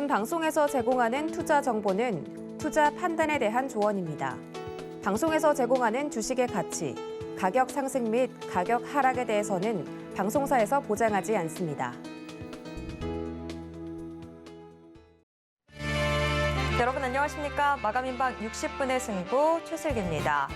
본 방송에서 제공하는 투자 정보는 투자 판단에 대한 조언입니다. 방송에서 제공하는 주식의 가치, 가격 상승 및 가격 하락에 대해서는 방송사에서 보장하지 않습니다. 여러분 안녕하십니까? 마감인방 60분의 승부 최슬기입니다.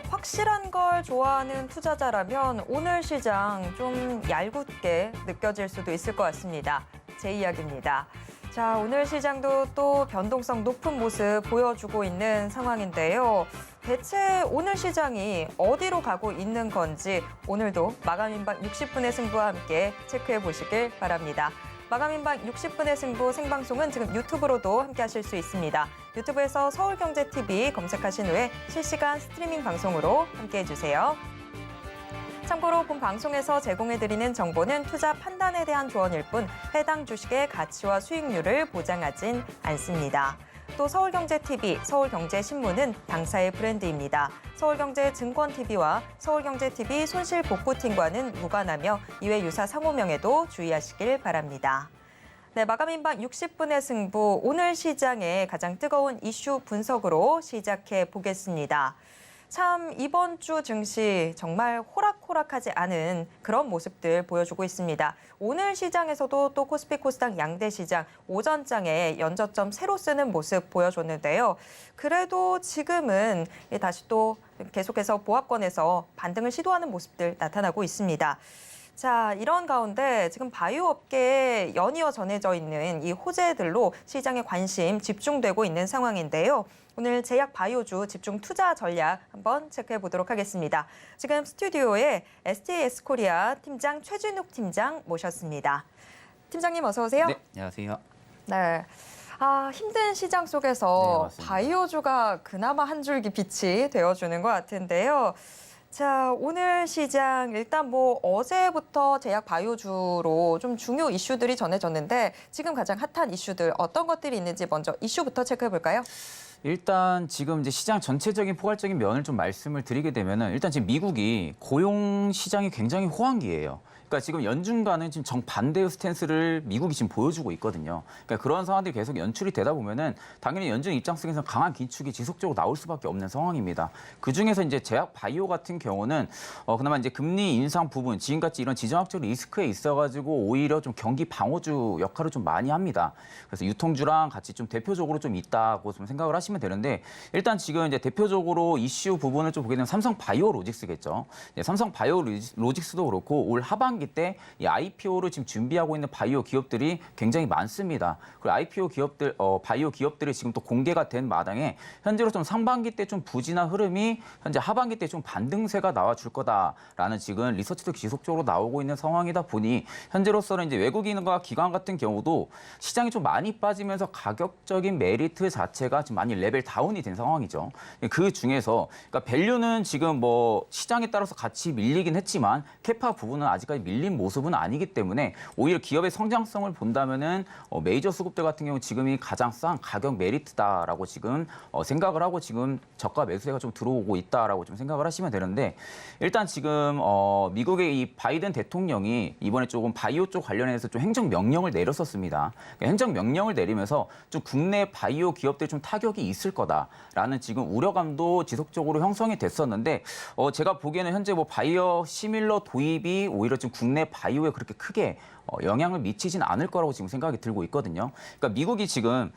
확실한 걸 좋아하는 투자자라면 오늘 시장 좀 얄궂게 느껴질 수도 있을 것 같습니다. 제 이야기입니다. 자, 오늘 시장도 또 변동성 높은 모습 보여주고 있는 상황인데요. 대체 오늘 시장이 어디로 가고 있는 건지 오늘도 마감인방 60분의 승부와 함께 체크해 보시길 바랍니다. 마감인방 60분의 승부 생방송은 지금 유튜브로도 함께 하실 수 있습니다. 유튜브에서 서울경제TV 검색하신 후에 실시간 스트리밍 방송으로 함께 해주세요. 참고로 본 방송에서 제공해드리는 정보는 투자 판단에 대한 조언일 뿐 해당 주식의 가치와 수익률을 보장하진 않습니다. 또 서울경제TV, 서울경제신문은 당사의 브랜드입니다. 서울경제증권TV와 서울경제TV 손실복구팀과는 무관하며 이외 유사 상호명에도 주의하시길 바랍니다. 네, 마감인방 60분의 승부, 오늘 시장의 가장 뜨거운 이슈 분석으로 시작해 보겠습니다. 참 이번 주 증시 정말 호락호락하지 않은 그런 모습들 보여주고 있습니다. 오늘 시장에서도 또 코스피 코스닥 양대 시장 오전장에 연저점 새로 쓰는 모습 보여줬는데요. 그래도 지금은 다시 또 계속해서 보합권에서 반등을 시도하는 모습들 나타나고 있습니다. 자, 이런 가운데 지금 바이오 업계에 연이어 전해져 있는 이 호재들로 시장의 관심 집중되고 있는 상황인데요. 오늘 제약 바이오주 집중 투자 전략 한번 체크해 보도록 하겠습니다. 지금 스튜디오에 STS코리아 팀장 최준욱 팀장 모셨습니다. 팀장님 어서 오세요. 네, 안녕하세요. 네. 힘든 시장 속에서 네, 바이오주가 그나마 한 줄기 빛이 되어주는 것 같은데요. 자, 오늘 시장 일단 어제부터 제약 바이오주로 좀 중요 이슈들이 전해졌는데 지금 가장 핫한 이슈들 어떤 것들이 있는지 먼저 이슈부터 체크해 볼까요? 일단 지금 이제 시장 전체적인 포괄적인 면을 좀 말씀을 드리게 되면은 일단 지금 미국이 고용 시장이 굉장히 호황기예요. 그러니까 지금 연준과는 지금 정반대의 스탠스를 미국이 지금 보여주고 있거든요. 그러니까 그런 상황들이 계속 연출이 되다 보면은 당연히 연준 입장 속에서 강한 긴축이 지속적으로 나올 수밖에 없는 상황입니다. 그 중에서 이제 제약 바이오 같은 경우는 그나마 이제 금리 인상 부분, 지금같이 이런 지정학적 리스크에 있어가지고 오히려 좀 경기 방어주 역할을 좀 많이 합니다. 그래서 유통주랑 같이 좀 대표적으로 좀 있다고 좀 생각을 하시면 되는데 일단 지금 이제 대표적으로 이슈 부분을 좀 보게 되면 삼성 바이오 로직스겠죠. 삼성 바이오 로직스도 그렇고 올 하반기 때 이 IPO를 지금 준비하고 있는 바이오 기업들이 굉장히 많습니다. 그리고 IPO 기업들, 바이오 기업들이 지금 또 공개가 된 마당에 현재로 좀 상반기 때 좀 부진한 흐름이 현재 하반기 때 좀 반등세가 나와줄 거다라는 지금 리서치도 지속적으로 나오고 있는 상황이다 보니 현재로서는 이제 외국인과 기관 같은 경우도 시장이 좀 많이 빠지면서 가격적인 메리트 자체가 지금 많이 레벨 다운이 된 상황이죠. 그 중에서 그러니까 밸류는 지금 시장에 따라서 같이 밀리긴 했지만 캐파 부분은 아직까지 밀린 모습은 아니기 때문에 오히려 기업의 성장성을 본다면은 메이저 수급들 같은 경우 지금이 가장 싼 가격 메리트다라고 지금 생각을 하고 지금 저가 매수세가 좀 들어오고 있다라고 좀 생각을 하시면 되는데 일단 지금 미국의 이 바이든 대통령이 이번에 조금 바이오 쪽 관련해서 좀 행정 명령을 내렸었습니다. 그러니까 행정 명령을 내리면서 좀 국내 바이오 기업들이 좀 타격이 있을 거다라는 지금 우려감도 지속적으로 형성이 됐었는데 제가 보기에는 현재 바이오 시밀러 도입이 오히려 지금 국내 바이오에 그렇게 크게 영향을 미치진 않을 거라고 지금 생각이 들고 있거든요. 그러니까 미국이 지금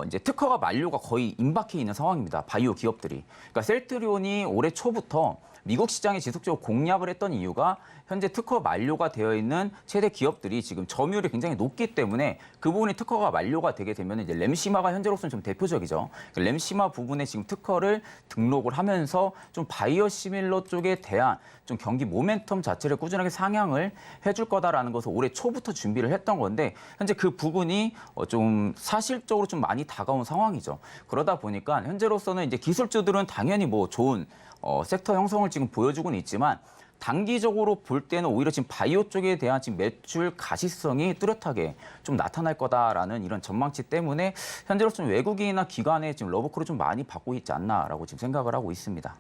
이제 특허가 만료가 거의 임박해 있는 상황입니다. 바이오 기업들이. 그러니까 셀트리온이 올해 초부터 미국 시장에 지속적으로 공략을 했던 이유가 현재 특허 만료가 되어 있는 최대 기업들이 지금 점유율이 굉장히 높기 때문에 그 부분이 특허가 만료가 되게 되면 이제 램시마가 현재로서는 좀 대표적이죠. 램시마 부분에 지금 특허를 등록을 하면서 좀 바이오 시밀러 쪽에 대한 좀 경기 모멘텀 자체를 꾸준하게 상향을 해줄 거다라는 것을 올해 초부터 준비를 했던 건데 현재 그 부분이 좀 사실적으로 좀 많이 다가온 상황이죠. 그러다 보니까 현재로서는 이제 기술주들은 당연히 좋은 섹터 형성을 지금 보여주고는 있지만 단기적으로 볼 때는 오히려 지금 바이오 쪽에 대한 지금 매출 가시성이 뚜렷하게 좀 나타날 거다라는 이런 전망치 때문에 현재로서는 외국인이나 기관의 지금 러브콜을 좀 많이 받고 있지 않나라고 지금 생각을 하고 있습니다.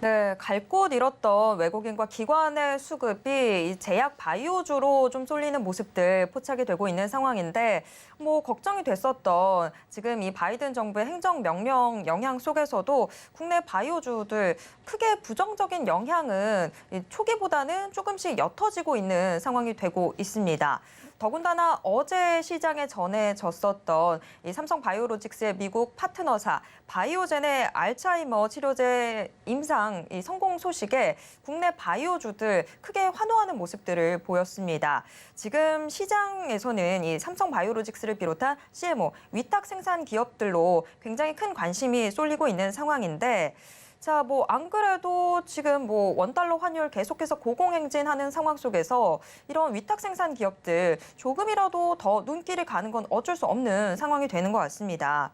네, 갈 곳 잃었던 외국인과 기관의 수급이 이 제약 바이오주로 좀 쏠리는 모습들 포착이 되고 있는 상황인데 뭐 걱정이 됐었던 지금 이 바이든 정부의 행정명령 영향 속에서도 국내 바이오주들 크게 부정적인 영향은 이 초기보다는 조금씩 옅어지고 있는 상황이 되고 있습니다. 더군다나 어제 시장에 전해졌었던 이 삼성 바이오로직스의 미국 파트너사 바이오젠의 알츠하이머 치료제 임상 이 성공 소식에 국내 바이오주들 크게 환호하는 모습들을 보였습니다. 지금 시장에서는 이 삼성 바이오로직스를 비롯한 CMO, 위탁 생산 기업들로 굉장히 큰 관심이 쏠리고 있는 상황인데 자, 뭐 안 그래도 지금 뭐 원달러 환율 계속해서 고공행진하는 상황 속에서 이런 위탁 생산 기업들 조금이라도 더 눈길이 가는 건 어쩔 수 없는 상황이 되는 것 같습니다.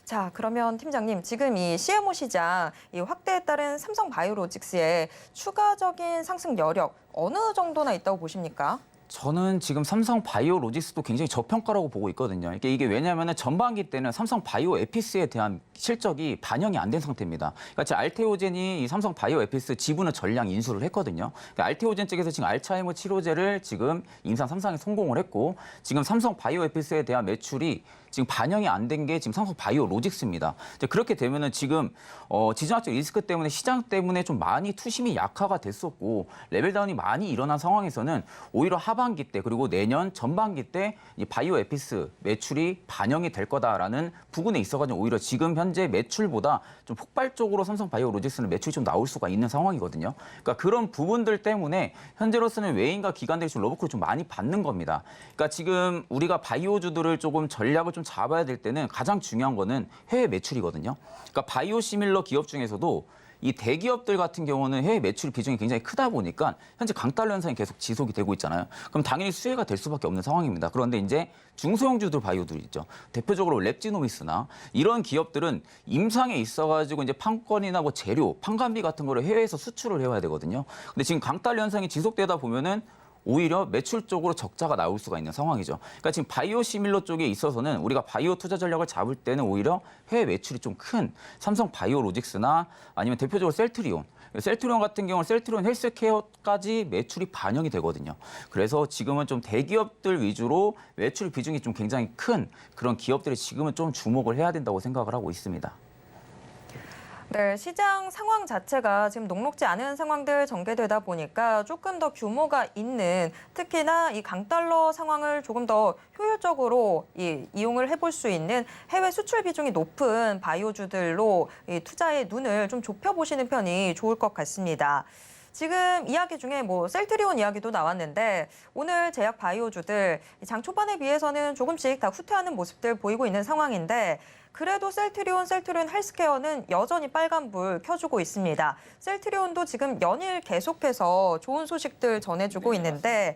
자, 그러면 팀장님, 지금 이 CMO 시장 이 확대에 따른 삼성 바이오로직스의 추가적인 상승 여력 어느 정도나 있다고 보십니까? 저는 지금 삼성 바이오로직스도 굉장히 저평가라고 보고 있거든요. 이게 왜냐하면 전반기 때는 삼성 바이오 에피스에 대한 실적이 반영이 안 된 상태입니다. 그러니까 지금 알테오젠이 이 삼성 바이오 에피스 지분을 전량 인수를 했거든요. 그러니까 알테오젠 측에서 지금 알츠하이머 치료제를 지금 임상 3상에 성공을 했고 지금 삼성 바이오 에피스에 대한 매출이 지금 반영이 안 된 게 지금 삼성 바이오로직스입니다. 그렇게 되면은 지금 지정학적 리스크 때문에 시장 때문에 좀 많이 투심이 약화가 됐었고 레벨 다운이 많이 일어난 상황에서는 오히려 하반기 때 그리고 내년 전반기 때 이 바이오 에피스 매출이 반영이 될 거다라는 부분에 있어가지고 오히려 지금 현재 매출보다 좀 폭발적으로 삼성 바이오로직스는 매출이 좀 나올 수가 있는 상황이거든요. 그러니까 그런 부분들 때문에 현재로서는 외인과 기관들이 좀 러브콜을 좀 많이 받는 겁니다. 그러니까 지금 우리가 바이오주들을 조금 전략을 좀 잡아야 될 때는 가장 중요한 거는 해외 매출이거든요. 그러니까 바이오 시밀러 기업 중에서도 이 대기업들 같은 경우는 해외 매출 비중이 굉장히 크다 보니까 현재 강달러 현상이 계속 지속이 되고 있잖아요. 그럼 당연히 수혜가 될 수밖에 없는 상황입니다. 그런데 이제 중소형주들 바이오들 있죠. 대표적으로 랩지노미스나 이런 기업들은 임상에 있어가지고 이제 판권이나 뭐 재료, 판관비 같은 거를 해외에서 수출을 해와야 되거든요. 근데 지금 강달러 현상이 지속되다 보면은 오히려 매출 쪽으로 적자가 나올 수가 있는 상황이죠. 그러니까 지금 바이오 시밀러 쪽에 있어서는 우리가 바이오 투자 전략을 잡을 때는 오히려 해외 매출이 좀 큰 삼성 바이오로직스나 아니면 대표적으로 셀트리온. 셀트리온 같은 경우는 셀트리온 헬스케어까지 매출이 반영이 되거든요. 그래서 지금은 좀 대기업들 위주로 매출 비중이 좀 굉장히 큰 그런 기업들이 지금은 좀 주목을 해야 된다고 생각을 하고 있습니다. 네, 시장 상황 자체가 지금 녹록지 않은 상황들 전개되다 보니까 조금 더 규모가 있는 특히나 이 강달러 상황을 조금 더 효율적으로 이용을 해볼 수 있는 해외 수출 비중이 높은 바이오주들로 이 투자의 눈을 좀 좁혀보시는 편이 좋을 것 같습니다. 지금 이야기 중에 뭐 셀트리온 이야기도 나왔는데 오늘 제약 바이오주들 장 초반에 비해서는 조금씩 다 후퇴하는 모습들 보이고 있는 상황인데 그래도 셀트리온 헬스케어는 여전히 빨간불 켜주고 있습니다. 셀트리온도 지금 연일 계속해서 좋은 소식들 전해주고 있는데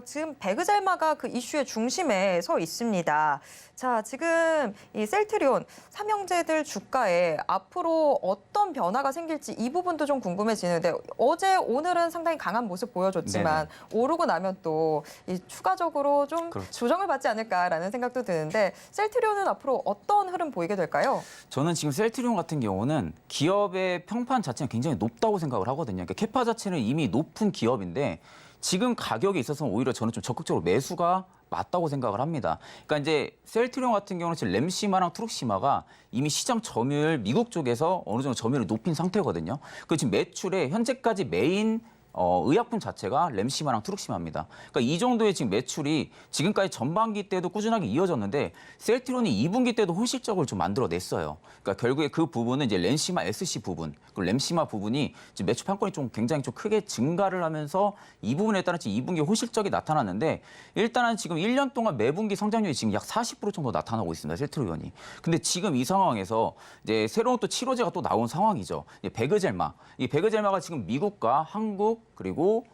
지금 배그젤마가 그 이슈의 중심에 서 있습니다. 자, 지금 이 셀트리온 삼형제들 주가에 앞으로 어떤 변화가 생길지 이 부분도 좀 궁금해지는데 어제 오늘은 상당히 강한 모습 보여줬지만 오르고 나면 또 이 추가적으로 좀 그렇죠. 조정을 받지 않을까라는 생각도 드는데 셀트리온은 앞으로 어떤 흐름 보이게 될까요? 저는 지금 셀트리온 같은 경우는 기업의 평판 자체는 굉장히 높다고 생각을 하거든요. 그러니까 캐파 자체는 이미 높은 기업인데 지금 가격에 있어서 오히려 저는 좀 적극적으로 매수가 맞다고 생각을 합니다. 그러니까 이제 셀트리온 같은 경우는 지금 램시마랑 트룩시마가 이미 시장 점유율 미국 쪽에서 어느 정도 점유율을 높인 상태거든요. 그 지금 매출에 현재까지 메인 의약품 자체가 램시마랑 트룩시마입니다. 그러니까 이 정도의 지금 매출이 지금까지 전반기 때도 꾸준하게 이어졌는데 셀트리온이 2분기 때도 호실적을 좀 만들어냈어요. 그러니까 결국에 그 부분은 이제 램시마 SC 부분, 그 램시마 부분이 지금 매출 판권이 좀 굉장히 좀 크게 증가를 하면서 이 부분에 따라 지금 2분기 호실적이 나타났는데 일단은 지금 1년 동안 매분기 성장률이 지금 약 40% 정도 나타나고 있습니다. 셀트리온이. 근데 지금 이 상황에서 이제 새로운 또 치료제가 또 나온 상황이죠. 베그젤마. 이 베그젤마가 지금 미국과 한국 그리고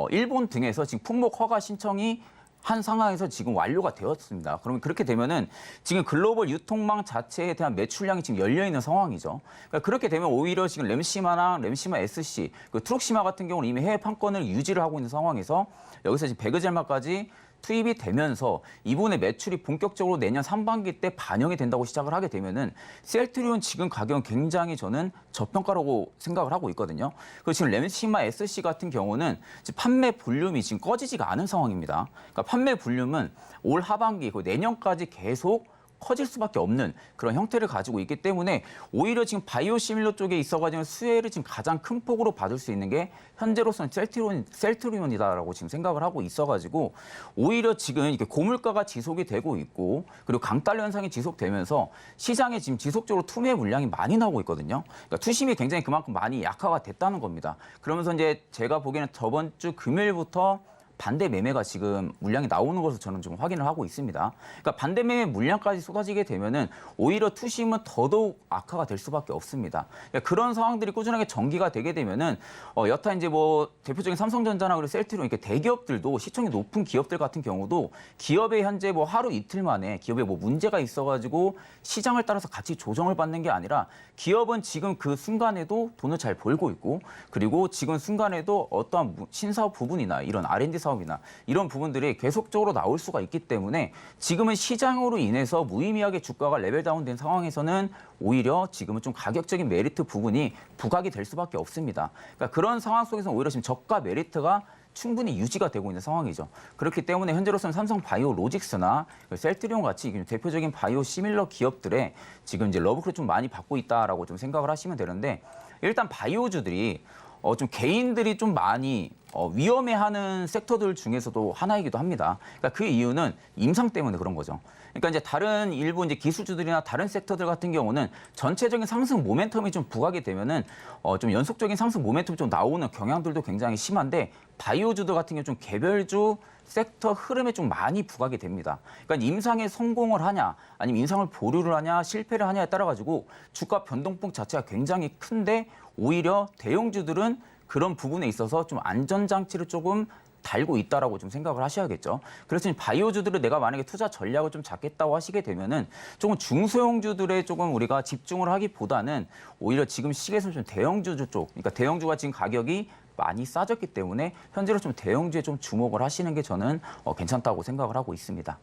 일본 등에서 지금 품목 허가 신청이 한 상황에서 지금 완료가 되었습니다. 그러면 그렇게 되면은 지금 글로벌 유통망 자체에 대한 매출량이 지금 열려 있는 상황이죠. 그러니까 그렇게 되면 오히려 지금 램시마랑 램시마 SC, 그 트룩시마 같은 경우는 이미 해외 판권을 유지를 하고 있는 상황에서 여기서 지금 베그젤마까지 투입이 되면서 이번에 매출이 본격적으로 내년 상반기 때 반영이 된다고 시작을 하게 되면은 셀트리온 지금 가격은 굉장히 저는 저평가라고 생각을 하고 있거든요. 그리고 지금 램시마 SC 같은 경우는 지금 판매 볼륨이 지금 꺼지지가 않은 상황입니다. 그러니까 판매 볼륨은 올 하반기 그리고 내년까지 계속 커질 수밖에 없는 그런 형태를 가지고 있기 때문에 오히려 지금 바이오시밀러 쪽에 있어가지고 수혜를 지금 가장 큰 폭으로 받을 수 있는 게 현재로서는 셀트리온이다라고 지금 생각을 하고 있어가지고 오히려 지금 이렇게 고물가가 지속이 되고 있고 그리고 강달러 현상이 지속되면서 시장에 지금 지속적으로 투매 물량이 많이 나오고 있거든요. 그러니까 투심이 굉장히 그만큼 많이 약화가 됐다는 겁니다. 그러면서 이제 제가 보기에는 저번 주 금요일부터 반대 매매가 지금 물량이 나오는 것을 저는 좀 확인을 하고 있습니다. 그러니까 반대 매매 물량까지 쏟아지게 되면은 오히려 투심은 더더욱 악화가 될 수밖에 없습니다. 그러니까 그런 상황들이 꾸준하게 전개가 되게 되면은 여타 이제 뭐 대표적인 삼성전자나 그리고 셀트리온 이렇게 대기업들도 시총이 높은 기업들 같은 경우도 기업의 현재 뭐 하루 이틀 만에 기업에 뭐 문제가 있어가지고 시장을 따라서 같이 조정을 받는 게 아니라 기업은 지금 그 순간에도 돈을 잘 벌고 있고 그리고 지금 순간에도 어떠한 신사업 부분이나 이런 R&D 사업이나 이런 부분들이 계속적으로 나올 수가 있기 때문에 지금은 시장으로 인해서 무의미하게 주가가 레벨 다운된 상황에서는 오히려 지금은 좀 가격적인 메리트 부분이 부각이 될 수밖에 없습니다. 그러니까 그런 상황 속에서 오히려 지금 저가 메리트가 충분히 유지가 되고 있는 상황이죠. 그렇기 때문에 현재로서는 삼성 바이오 로직스나 셀트리온 같이 대표적인 바이오 시밀러 기업들의 지금 이제 러브콜을 좀 많이 받고 있다라고 좀 생각을 하시면 되는데 일단 바이오주들이 좀 개인들이 좀 많이 위험해하는 섹터들 중에서도 하나이기도 합니다. 그러니까 그 이유는 임상 때문에 그런 거죠. 그러니까 이제 다른 일부 이제 기술주들이나 다른 섹터들 같은 경우는 전체적인 상승 모멘텀이 좀 부각이 되면은 좀 연속적인 상승 모멘텀이 좀 나오는 경향들도 굉장히 심한데 바이오주들 같은 경우 좀 개별주 섹터 흐름에 좀 많이 부각이 됩니다. 그러니까 임상에 성공을 하냐, 아니면 임상을 보류를 하냐, 실패를 하냐에 따라 가지고 주가 변동폭 자체가 굉장히 큰데 오히려 대형주들은 그런 부분에 있어서 좀 안전장치를 조금 달고 있다라고 좀 생각을 하셔야겠죠. 그래서 바이오주들을 내가 만약에 투자 전략을 좀 잡겠다고 하시게 되면은 조금 중소형주들에 조금 우리가 집중을 하기보다는 오히려 지금 시기에서 좀 대형주 쪽, 그러니까 대형주가 지금 가격이 많이 싸졌기 때문에 현재로 좀 대형주에 좀 주목을 하시는 게 저는 괜찮다고 생각을 하고 있습니다.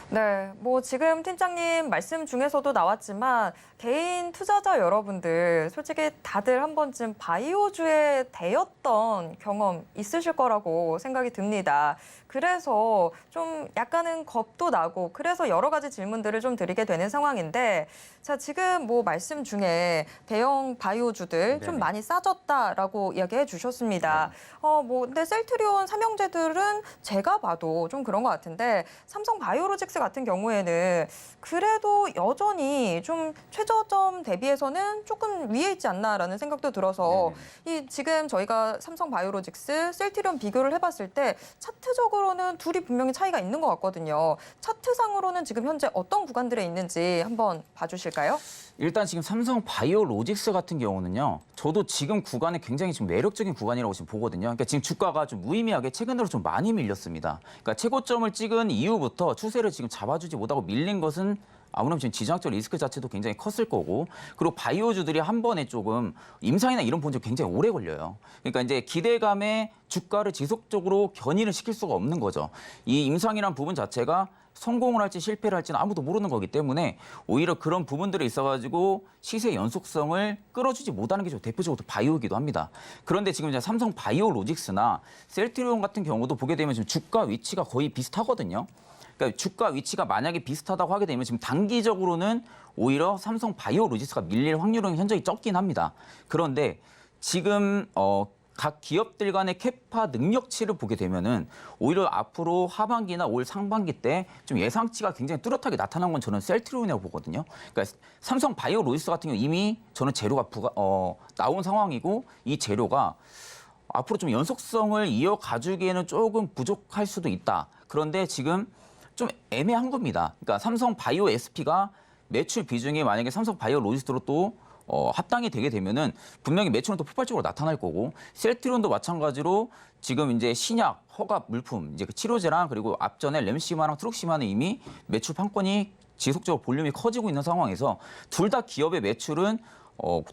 네, 뭐 지금 팀장님 말씀 중에서도 나왔지만 개인 투자자 여러분들 솔직히 다들 한 번쯤 바이오주에 대였던 경험 있으실 거라고 생각이 듭니다. 그래서 좀 약간은 겁도 나고 그래서 여러 가지 질문들을 좀 드리게 되는 상황인데 자, 지금 뭐 말씀 중에 대형 바이오주들 좀 네네. 많이 싸졌다라고 이야기해 주셨습니다. 뭐 근데 셀트리온 삼형제들은 제가 봐도 좀 그런 것 같은데 삼성 바이오로직스 같은 경우에는 그래도 여전히 좀 최저점 대비해서는 조금 위에 있지 않나라는 생각도 들어서 이 지금 저희가 삼성 바이오로직스, 셀트리온 비교를 해봤을 때 차트적으로는 둘이 분명히 차이가 있는 것 같거든요. 차트상으로는 지금 현재 어떤 구간들에 있는지 한번 봐주실까요? 일단 지금 삼성 바이오로직스 같은 경우는요. 저도 지금 구간에 굉장히 좀 매력적인 구간이라고 지금 보거든요. 그러니까 지금 주가가 좀 무의미하게 최근 들어 좀 많이 밀렸습니다. 그러니까 최고점을 찍은 이후부터 추세를 지금 잡아주지 못하고 밀린 것은 아무래도 지금 지정학적 리스크 자체도 굉장히 컸을 거고 그리고 바이오주들이 한 번에 조금 임상이나 이런 본적 굉장히 오래 걸려요. 그러니까 이제 기대감에 주가를 지속적으로 견인을 시킬 수가 없는 거죠. 이 임상이라는 부분 자체가 성공을 할지 실패를 할지는 아무도 모르는 거기 때문에 오히려 그런 부분들에 있어가지고 시세 연속성을 끌어주지 못하는 게 좀 대표적으로 바이오이기도 합니다. 그런데 지금 이제 삼성 바이오로직스나 셀트리온 같은 경우도 보게 되면 지금 주가 위치가 거의 비슷하거든요. 그러니까 주가 위치가 만약에 비슷하다고 하게 되면 지금 단기적으로는 오히려 삼성 바이오로직스가 밀릴 확률은 현저히 적긴 합니다. 그런데 지금 각 기업들 간의 캐파 능력치를 보게 되면은 오히려 앞으로 하반기나 올 상반기 때 좀 예상치가 굉장히 뚜렷하게 나타난 건 저는 셀트리온이라고 보거든요. 그러니까 삼성 바이오로직스 같은 경우 이미 저는 재료가 나온 상황이고 이 재료가 앞으로 좀 연속성을 이어가주기에는 조금 부족할 수도 있다. 그런데 지금 좀 애매한 겁니다. 그러니까 삼성 바이오 SP가 매출 비중이 만약에 삼성 바이오 로직스로 또 합당이 되게 되면은 분명히 매출은 또 폭발적으로 나타날 거고 셀트리온도 마찬가지로 지금 이제 신약, 허가 물품, 이제 그 치료제랑 그리고 앞전에 램시마랑 트룩시마는 이미 매출 판권이 지속적으로 볼륨이 커지고 있는 상황에서 둘 다 기업의 매출은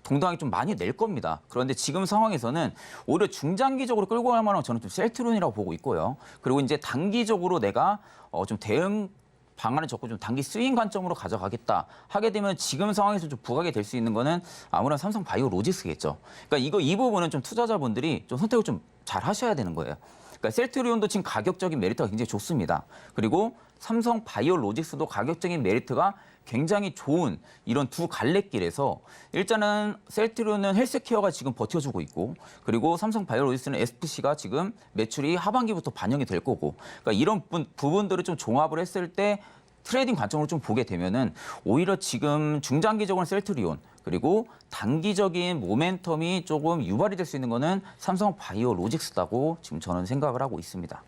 동등하게 좀 많이 낼 겁니다. 그런데 지금 상황에서는 오히려 중장기적으로 끌고 갈 만한 저는 좀 셀트리온이라고 보고 있고요. 그리고 이제 단기적으로 내가 좀 대응 방안을 적고 좀 단기 스윙 관점으로 가져가겠다 하게 되면 지금 상황에서 좀 부각이 될 수 있는 거는 아무래도 삼성 바이오 로직스겠죠. 그러니까 이 부분은 좀 투자자분들이 좀 선택을 좀 잘 하셔야 되는 거예요. 그러니까 셀트리온도 지금 가격적인 메리트가 굉장히 좋습니다. 그리고 삼성 바이오 로직스도 가격적인 메리트가 굉장히 좋은 이런 두 갈래길에서 일단은 셀트리온은 헬스케어가 지금 버텨주고 있고 그리고 삼성 바이오 로직스는 SPC가 지금 매출이 하반기부터 반영이 될 거고 그러니까 이런 부분들을 좀 종합을 했을 때 트레이딩 관점으로 좀 보게 되면은 오히려 지금 중장기적으로는 셀트리온 그리고 단기적인 모멘텀이 조금 유발이 될 수 있는 거는 삼성 바이오 로직스다고 지금 저는 생각을 하고 있습니다.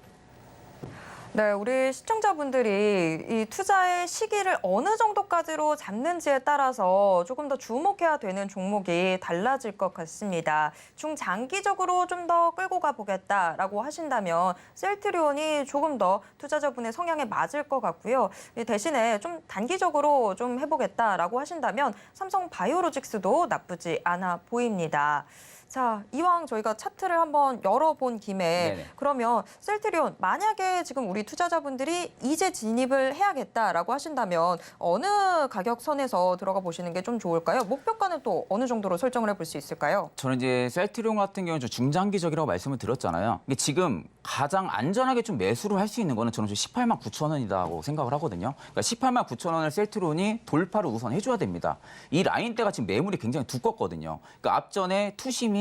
네, 우리 시청자분들이 이 투자의 시기를 어느 정도까지로 잡는지에 따라서 조금 더 주목해야 되는 종목이 달라질 것 같습니다. 중장기적으로 좀 더 끌고 가보겠다라고 하신다면 셀트리온이 조금 더 투자자분의 성향에 맞을 것 같고요. 대신에 좀 단기적으로 좀 해보겠다라고 하신다면 삼성 바이오로직스도 나쁘지 않아 보입니다. 자, 이왕 저희가 차트를 한번 열어본 김에 네네. 그러면 셀트리온 만약에 지금 우리 투자자분들이 이제 진입을 해야겠다라고 하신다면 어느 가격선에서 들어가 보시는 게 좀 좋을까요? 목표가는 또 어느 정도로 설정을 해볼 수 있을까요? 저는 이제 셀트리온 같은 경우는 좀 중장기적이라고 말씀을 드렸잖아요. 근데 지금 가장 안전하게 좀 매수를 할 수 있는 거는 저는 좀 18만 9천 원이라고 생각을 하거든요. 그러니까 18만 9천 원을 셀트리온이 돌파를 우선 해줘야 됩니다. 이 라인대가 지금 매물이 굉장히 두껍거든요. 그러니까 앞전에 투심이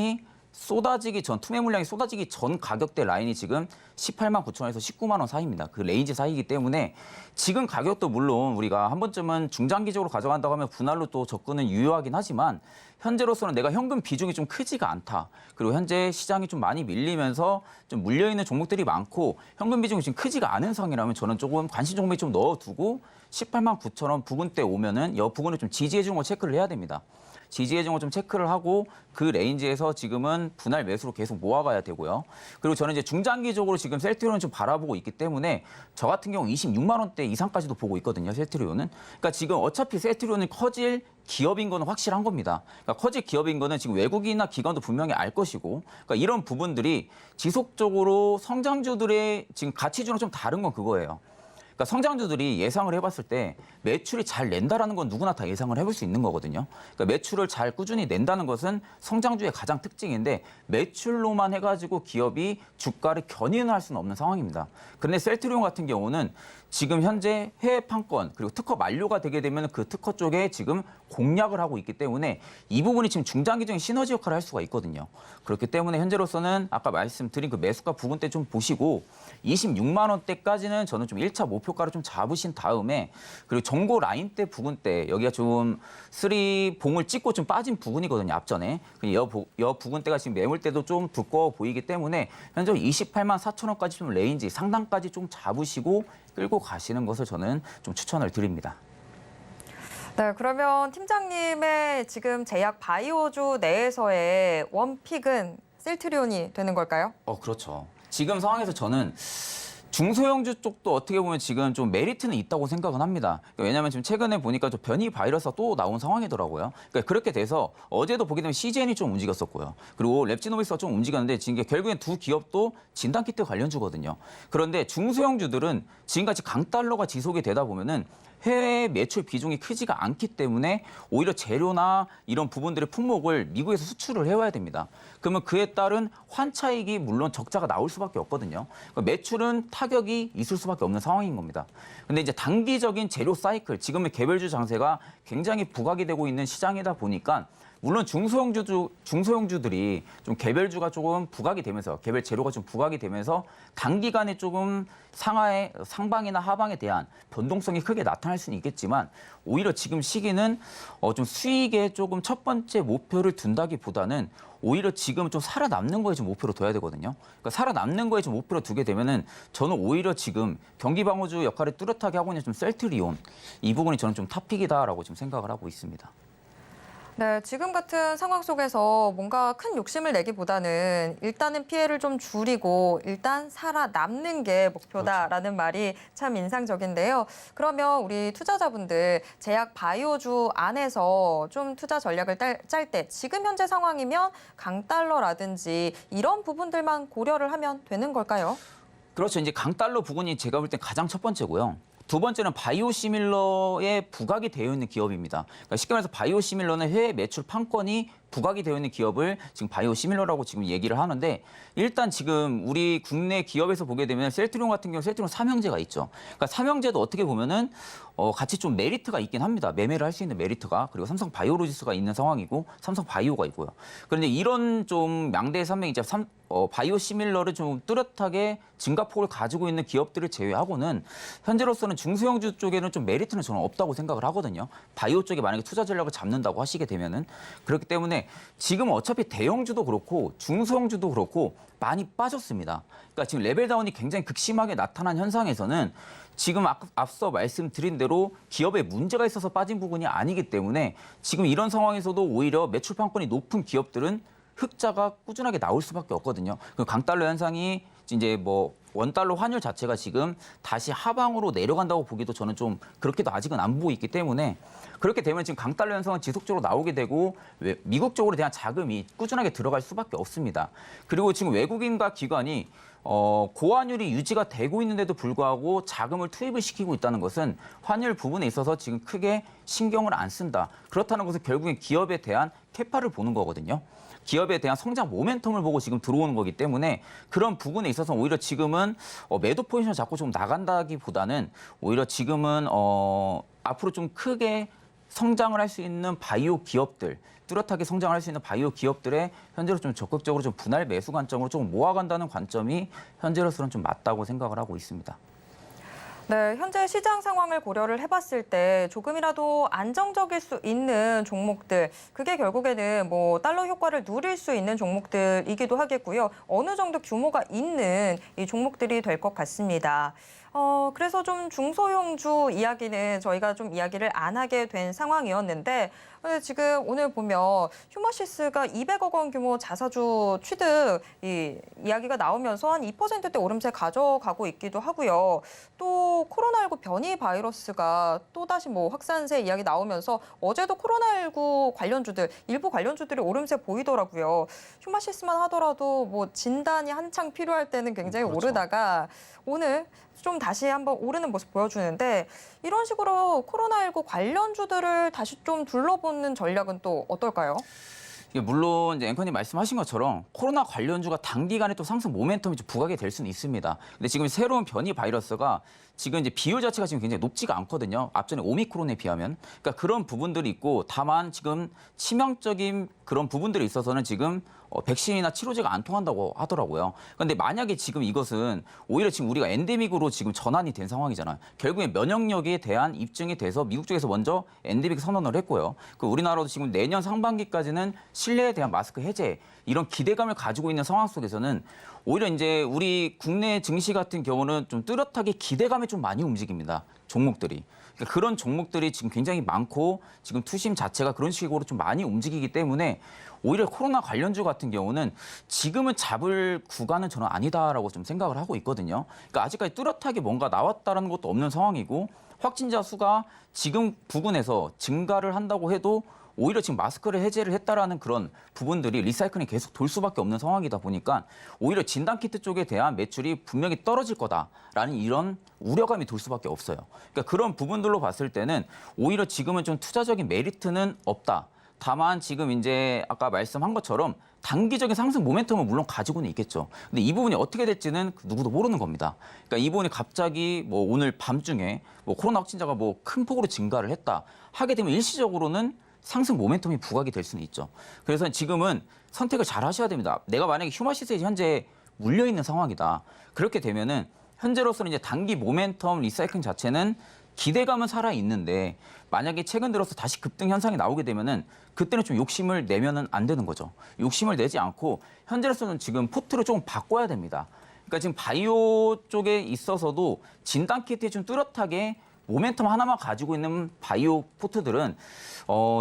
쏟아지기 전, 투매 물량이 쏟아지기 전 가격대 라인이 지금 18만 9천 원에서 19만 원 사이입니다. 그 레인지 사이이기 때문에 지금 가격도 물론 우리가 한 번쯤은 중장기적으로 가져간다고 하면 분할로 또 접근은 유효하긴 하지만 현재로서는 내가 현금 비중이 좀 크지가 않다. 그리고 현재 시장이 좀 많이 밀리면서 좀 물려있는 종목들이 많고 현금 비중이 지금 크지가 않은 상황이라면 저는 조금 관심 종목에 좀 넣어두고 18만 9천 원 부근대 오면은 이 부분을 좀 지지해주는 거 체크를 해야 됩니다. 지지해준 거 좀 체크를 하고 그 레인지에서 지금은 분할 매수로 계속 모아가야 되고요. 그리고 저는 이제 중장기적으로 지금 셀트리온을 좀 바라보고 있기 때문에 저 같은 경우 26만 원대 이상까지도 보고 있거든요. 셀트리온은. 그러니까 지금 어차피 셀트리온은 커질 기업인 거는 확실한 겁니다. 그러니까 커질 기업인 거는 지금 외국인이나 기관도 분명히 알 것이고 그러니까 이런 부분들이 지속적으로 성장주들의 지금 가치주랑 좀 다른 건 그거예요. 그러니까 성장주들이 예상을 해봤을 때 매출이 잘 낸다라는 건 누구나 다 예상을 해볼 수 있는 거거든요. 그러니까 매출을 잘 꾸준히 낸다는 것은 성장주의 가장 특징인데 매출로만 해가지고 기업이 주가를 견인을 할 수는 없는 상황입니다. 그런데 셀트리온 같은 경우는 지금 현재 해외 판권 그리고 특허 만료가 되게 되면 그 특허 쪽에 지금 공략을 하고 있기 때문에 이 부분이 지금 중장기적인 시너지 역할을 할 수가 있거든요. 그렇기 때문에 현재로서는 아까 말씀드린 그 매수가 부분 때 좀 보시고 26만 원대까지는 저는 좀 1차 목표가를 좀 잡으신 다음에 그리고 정고 라인 때 부분 때 여기가 좀 쓰리 봉을 찍고 좀 빠진 부분이거든요. 앞전에. 이 부분 때가 지금 매물대도 좀 두꺼워 보이기 때문에 현재 28만 4천 원까지 좀 레인지 상단까지 좀 잡으시고 끌고 가시는 것을 저는 좀 추천을 드립니다. 네, 그러면 팀장님의 지금 제약 바이오주 내에서의 원픽은 셀트리온이 되는 걸까요? 그렇죠. 지금 상황에서 저는 중소형주 쪽도 어떻게 보면 지금 좀 메리트는 있다고 생각은 합니다. 그러니까 왜냐하면 지금 최근에 보니까 좀 변이 바이러스가 또 나온 상황이더라고요. 그러니까 그렇게 돼서 어제도 보게 되면 CGN이 좀 움직였었고요. 그리고 랩지노비스가 좀 움직였는데 지금 결국엔 두 기업도 진단키트 관련주거든요. 그런데 중소형주들은 지금같이 강달러가 지속이 되다 보면은 해외 매출 비중이 크지가 않기 때문에 오히려 재료나 이런 부분들의 품목을 미국에서 수출을 해와야 됩니다. 그러면 그에 따른 환차익이 물론 적자가 나올 수밖에 없거든요. 그러니까 매출은 타격이 있을 수밖에 없는 상황인 겁니다. 근데 이제 단기적인 재료 사이클, 지금의 개별주 장세가 굉장히 부각이 되고 있는 시장이다 보니까 물론 중소형주들이 좀 개별주가 조금 부각이 되면서 개별 재료가 좀 부각이 되면서 단기간에 조금 상방이나 하방에 대한 변동성이 크게 나타날 수는 있겠지만 오히려 지금 시기는 좀 수익에 조금 첫 번째 목표를 둔다기보다는 오히려 지금 좀 살아남는 거에 좀 목표로 둬야 되거든요. 그러니까 살아남는 거에 좀 목표로 두게 되면은 저는 오히려 지금 경기 방어주 역할을 뚜렷하게 하고 있는 좀 셀트리온 이 부분이 저는 좀 탑픽이다라고 지금 생각을 하고 있습니다. 네, 지금 같은 상황 속에서 뭔가 큰 욕심을 내기보다는 일단은 피해를 좀 줄이고 일단 살아남는 게 목표다라는 말이 참 인상적인데요. 그러면 우리 투자자분들 제약 바이오주 안에서 좀 투자 전략을 짤 때 지금 현재 상황이면 강달러라든지 이런 부분들만 고려를 하면 되는 걸까요? 그렇죠. 이제 강달러 부분이 제가 볼 땐 가장 첫 번째고요. 두 번째는 바이오시밀러에 부각이 되어 있는 기업입니다. 그러니까 쉽게 말해서 바이오시밀러는 해외 매출 판권이 부각이 되어 있는 기업을 지금 바이오시밀러라고 지금 얘기를 하는데 일단 지금 우리 국내 기업에서 보게 되면 셀트리온 같은 경우 셀트리온 삼형제가 있죠. 그러니까 삼형제도 어떻게 보면은 같이 좀 메리트가 있긴 합니다. 매매를 할 수 있는 메리트가. 그리고 삼성 바이오로지스가 있는 상황이고 삼성 바이오가 있고요. 그런데 이런 좀 양대 산맥이자 바이오시밀러를 좀 뚜렷하게 증가폭을 가지고 있는 기업들을 제외하고는 현재로서는 중소형주 쪽에는 좀 메리트는 저는 없다고 생각을 하거든요. 바이오 쪽에 만약에 투자 전략을 잡는다고 하시게 되면은 그렇기 때문에 지금 어차피 대형주도 그렇고 중소형주도 그렇고 많이 빠졌습니다. 그러니까 지금 레벨 다운이 굉장히 극심하게 나타난 현상에서는 지금 앞서 말씀드린 대로 기업에 문제가 있어서 빠진 부분이 아니기 때문에 지금 이런 상황에서도 오히려 매출 판권이 높은 기업들은 흑자가 꾸준하게 나올 수밖에 없거든요. 그 강달러 현상이 이제 뭐 원달러 환율 자체가 지금 다시 하방으로 내려간다고 보기도 저는 좀 그렇게도 아직은 안 보고 있기 때문에 그렇게 되면 지금 강달러 현상은 지속적으로 나오게 되고 미국 쪽으로 대한 자금이 꾸준하게 들어갈 수밖에 없습니다. 그리고 지금 외국인과 기관이 고환율이 유지가 되고 있는데도 불구하고 자금을 투입을 시키고 있다는 것은 환율 부분에 있어서 지금 크게 신경을 안 쓴다. 그렇다는 것은 결국엔 기업에 대한 캐파를 보는 거거든요. 기업에 대한 성장 모멘텀을 보고 지금 들어오는 거기 때문에 그런 부분에 있어서 오히려 지금은 매도 포지션을 잡고 좀 나간다기보다는 오히려 지금은 앞으로 좀 크게 성장을 할 수 있는 바이오 기업들, 뚜렷하게 성장을 할 수 있는 바이오 기업들의 현재로 좀 적극적으로 좀 분할 매수 관점으로 좀 모아간다는 관점이 현재로서는 좀 맞다고 생각을 하고 있습니다. 네, 현재 시장 상황을 고려를 해봤을 때 조금이라도 안정적일 수 있는 종목들, 그게 결국에는 뭐 달러 효과를 누릴 수 있는 종목들이기도 하겠고요. 어느 정도 규모가 있는 이 종목들이 될 것 같습니다. 그래서 좀 중소형주 이야기는 저희가 좀 이야기를 안 하게 된 상황이었는데 근데 지금 오늘 보면 휴머시스가 200억 원 규모 자사주 취득 이야기가 나오면서 한 2%대 오름세 가져가고 있기도 하고요. 또 코로나19 변이 바이러스가 또다시 뭐 확산세 이야기 나오면서 어제도 코로나19 관련주들, 일부 관련주들이 오름세 보이더라고요. 휴머시스만 하더라도 뭐 진단이 한창 필요할 때는 굉장히 그렇죠. 오르다가 오늘 좀 다시 한번 오르는 모습 보여주는데 이런 식으로 코로나19 관련주들을 다시 좀 둘러보는 전략은 또 어떨까요? 이게 물론 이제 앵커님 말씀하신 것처럼 코로나 관련주가 단기간에 또 상승 모멘텀이 좀 부각이 될 수는 있습니다. 근데 지금 새로운 변이 바이러스가 지금 이제 비율 자체가 지금 굉장히 높지가 않거든요. 앞전에 오미크론에 비하면. 그러니까 그런 부분들이 있고 다만 지금 치명적인 그런 부분들이 있어서는 지금 백신이나 치료제가 안 통한다고 하더라고요. 그런데 만약에 지금 이것은 오히려 지금 우리가 엔데믹으로 지금 전환이 된 상황이잖아요. 결국엔 면역력에 대한 입증이 돼서 미국 쪽에서 먼저 엔데믹 선언을 했고요. 그 우리나라도 지금 내년 상반기까지는 실내에 대한 마스크 해제 이런 기대감을 가지고 있는 상황 속에서는 오히려 이제 우리 국내 증시 같은 경우는 좀 뚜렷하게 기대감에 좀 많이 움직입니다. 종목들이. 그러니까 그런 종목들이 지금 굉장히 많고 지금 투심 자체가 그런 식으로 좀 많이 움직이기 때문에 오히려 코로나 관련주 같은 경우는 지금은 잡을 구간은 저는 아니다라고 좀 생각을 하고 있거든요. 그러니까 아직까지 뚜렷하게 뭔가 나왔다라는 것도 없는 상황이고 확진자 수가 지금 부근에서 증가를 한다고 해도 오히려 지금 마스크를 해제를 했다라는 그런 부분들이 리사이클링이 계속 돌 수밖에 없는 상황이다 보니까 오히려 진단키트 쪽에 대한 매출이 분명히 떨어질 거다라는 이런 우려감이 돌 수밖에 없어요. 그러니까 그런 부분들로 봤을 때는 오히려 지금은 좀 투자적인 메리트는 없다. 다만 지금 이제 아까 말씀한 것처럼 단기적인 상승 모멘텀은 물론 가지고는 있겠죠. 근데 이 부분이 어떻게 될지는 누구도 모르는 겁니다. 그러니까 이 부분이 갑자기 뭐 오늘 밤중에 뭐 코로나 확진자가 뭐 큰 폭으로 증가를 했다 하게 되면 일시적으로는 상승 모멘텀이 부각이 될 수는 있죠. 그래서 지금은 선택을 잘 하셔야 됩니다. 내가 만약에 휴머시스에 현재 물려 있는 상황이다. 그렇게 되면은 현재로서는 이제 단기 모멘텀 리사이클링 자체는 기대감은 살아 있는데 만약에 최근 들어서 다시 급등 현상이 나오게 되면은 그때는 좀 욕심을 내면은 안 되는 거죠. 욕심을 내지 않고 현재로서는 지금 포트를 조금 바꿔야 됩니다. 그러니까 지금 바이오 쪽에 있어서도 진단 키트에 좀 뚜렷하게 모멘텀 하나만 가지고 있는 바이오 포트들은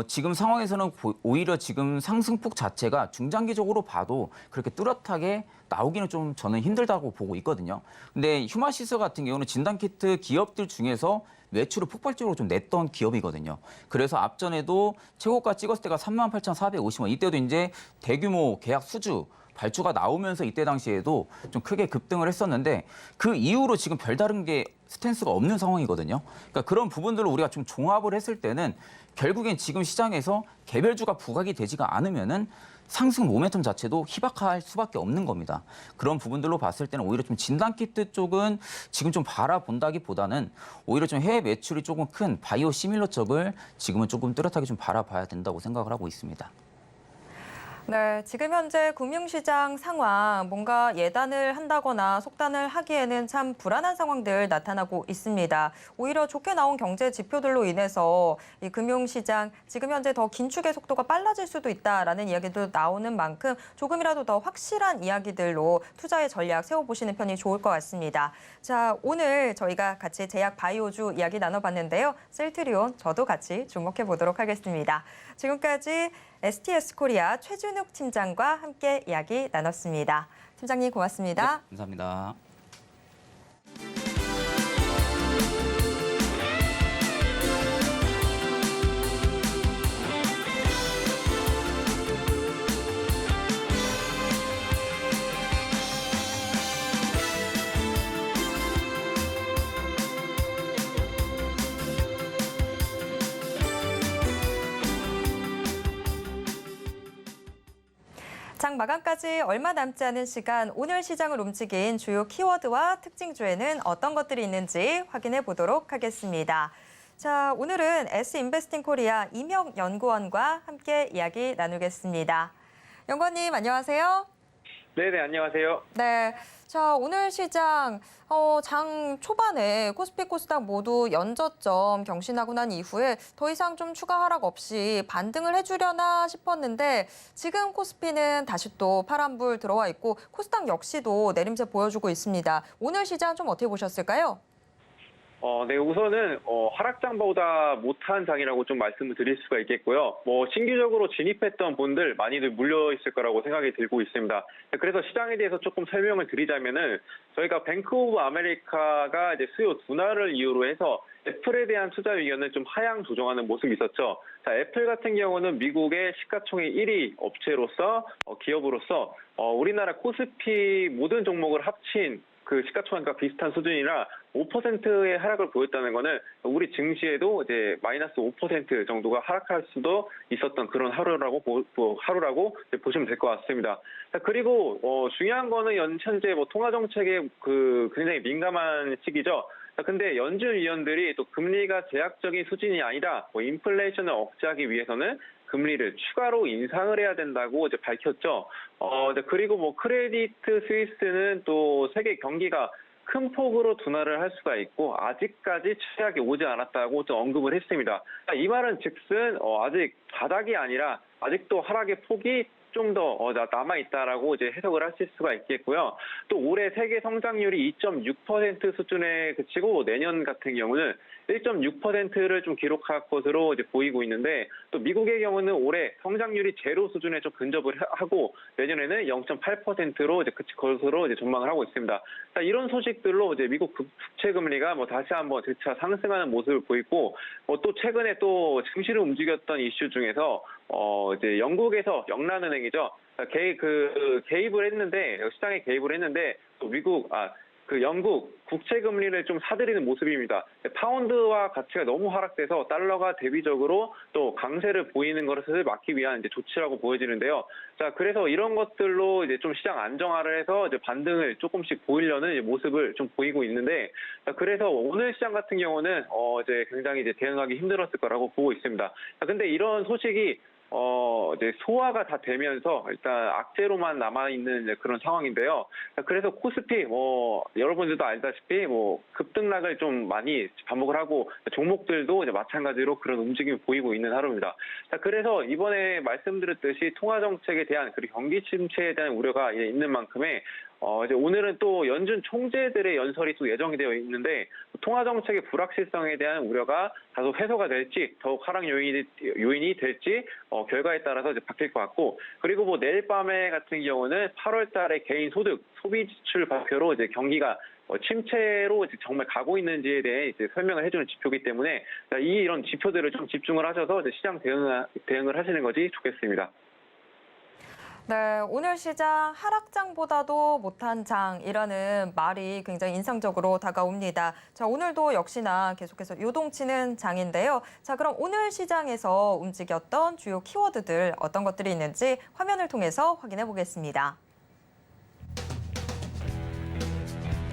지금 상황에서는 오히려 지금 상승폭 자체가 중장기적으로 봐도 그렇게 뚜렷하게 나오기는 좀 저는 힘들다고 보고 있거든요. 근데 휴마시스 같은 경우는 진단키트 기업들 중에서 매출을 폭발적으로 좀 냈던 기업이거든요. 그래서 앞전에도 최고가 찍었을 때가 38,450원. 이때도 이제 대규모 계약 수주 발주가 나오면서 이때 당시에도 좀 크게 급등을 했었는데 그 이후로 지금 별다른 게 스탠스가 없는 상황이거든요. 그러니까 그런 부분들을 우리가 좀 종합을 했을 때는 결국엔 지금 시장에서 개별주가 부각이 되지가 않으면은 상승 모멘텀 자체도 희박할 수밖에 없는 겁니다. 그런 부분들로 봤을 때는 오히려 좀 진단키트 쪽은 지금 좀 바라본다기보다는 오히려 좀 해외 매출이 조금 큰 바이오 시밀러 쪽을 지금은 조금 뚜렷하게 좀 바라봐야 된다고 생각을 하고 있습니다. 네, 지금 현재 금융시장 상황, 뭔가 예단을 한다거나 속단을 하기에는 참 불안한 상황들 나타나고 있습니다. 오히려 좋게 나온 경제 지표들로 인해서 이 금융시장 지금 현재 더 긴축의 속도가 빨라질 수도 있다라는 이야기도 나오는 만큼 조금이라도 더 확실한 이야기들로 투자의 전략 세워보시는 편이 좋을 것 같습니다. 자, 오늘 저희가 같이 제약 바이오주 이야기 나눠봤는데요. 셀트리온 저도 같이 주목해 보도록 하겠습니다. 지금까지 STS 코리아 최준욱 팀장과 함께 이야기 나눴습니다. 팀장님 고맙습니다. 네, 감사합니다. 장 마감까지 얼마 남지 않은 시간, 오늘 시장을 움직인 주요 키워드와 특징주에는 어떤 것들이 있는지 확인해 보도록 하겠습니다. 자, 오늘은 S인베스팅 코리아 이명 연구원과 함께 이야기 나누겠습니다. 연구원님 안녕하세요. 네네, 안녕하세요. 네. 자, 오늘 시장 장 초반에 코스피, 코스닥 모두 연저점 경신하고 난 이후에 더 이상 좀 추가 하락 없이 반등을 해주려나 싶었는데 지금 코스피는 다시 또 파란불 들어와 있고 코스닥 역시도 내림세 보여주고 있습니다. 오늘 시장 좀 어떻게 보셨을까요? 네, 우선은 하락장보다 못한 장이라고 좀 말씀을 드릴 수가 있겠고요. 신규적으로 진입했던 분들 많이들 물려 있을 거라고 생각이 들고 있습니다. 그래서 시장에 대해서 조금 설명을 드리자면은 저희가 뱅크 오브 아메리카가 이제 수요 둔화를 이유로 해서 애플에 대한 투자 의견을 좀 하향 조정하는 모습이 있었죠. 자, 애플 같은 경우는 미국의 시가총액 1위 업체로서 기업으로서 우리나라 코스피 모든 종목을 합친 그 시가총액과 비슷한 수준이라 5%의 하락을 보였다는 거는 우리 증시에도 이제 마이너스 5% 정도가 하락할 수도 있었던 그런 하루라고 보시면 될 것 같습니다. 자, 그리고 중요한 거는 현재 통화 정책에 굉장히 민감한 시기죠. 근데 연준 위원들이 또 금리가 제약적인 수준이 아니라 인플레이션을 억제하기 위해서는 금리를 추가로 인상을 해야 된다고 이제 밝혔죠. 그리고 크레디트 스위스는 또 세계 경기가 큰 폭으로 둔화를 할 수가 있고 아직까지 최악이 오지 않았다고 좀 언급을 했습니다. 이 말은 즉슨 아직 바닥이 아니라 아직도 하락의 폭이 좀 더 남아있다라고 이제 해석을 하실 수가 있겠고요. 또 올해 세계 성장률이 2.6% 수준에 그치고 내년 같은 경우는 1.6%를 좀 기록할 것으로 이제 보이고 있는데 또 미국의 경우는 올해 성장률이 제로 수준에 좀 근접을 하고 내년에는 0.8%로 이제 그칠 것으로 이제 전망을 하고 있습니다. 자, 이런 소식들로 이제 미국 국채 금리가 다시 한번 재차 상승하는 모습을 보이고 또 최근에 또 증시를 움직였던 이슈 중에서 이제 영국에서 영란은행이죠. 개입을 했는데 시장에 개입을 했는데 또 영국 국채 금리를 좀 사들이는 모습입니다. 파운드와 가치가 너무 하락돼서 달러가 대비적으로 또 강세를 보이는 것을 막기 위한 이제 조치라고 보여지는데요. 자, 그래서 이런 것들로 이제 좀 시장 안정화를 해서 이제 반등을 조금씩 보이려는 이제 모습을 좀 보이고 있는데, 자, 그래서 오늘 시장 같은 경우는 이제 굉장히 이제 대응하기 힘들었을 거라고 보고 있습니다. 자, 근데 이런 소식이 이제 소화가 다 되면서 일단 악재로만 남아있는 그런 상황인데요. 그래서 코스피, 여러분들도 알다시피 급등락을 좀 많이 반복을 하고 종목들도 이제 마찬가지로 그런 움직임을 보이고 있는 하루입니다. 자, 그래서 이번에 말씀드렸듯이 통화정책에 대한 그리고 경기 침체에 대한 우려가 있는 만큼에 이제 오늘은 또 연준 총재들의 연설이 또 예정이 되어 있는데 통화 정책의 불확실성에 대한 우려가 다소 해소가 될지 더욱 하락 요인이 될지 결과에 따라서 이제 바뀔 것 같고 그리고 뭐 내일 밤에 같은 경우는 8월달에 개인 소득 소비 지출 발표로 이제 경기가 침체로 이제 정말 가고 있는지에 대해 이제 설명을 해주는 지표이기 때문에 이런 지표들을 좀 집중을 하셔서 이제 시장 대응을 하시는 것이 좋겠습니다. 네, 오늘 시장 하락장보다도 못한 장이라는 말이 굉장히 인상적으로 다가옵니다. 자, 오늘도 역시나 계속해서 요동치는 장인데요. 자, 그럼 오늘 시장에서 움직였던 주요 키워드들 어떤 것들이 있는지 화면을 통해서 확인해 보겠습니다.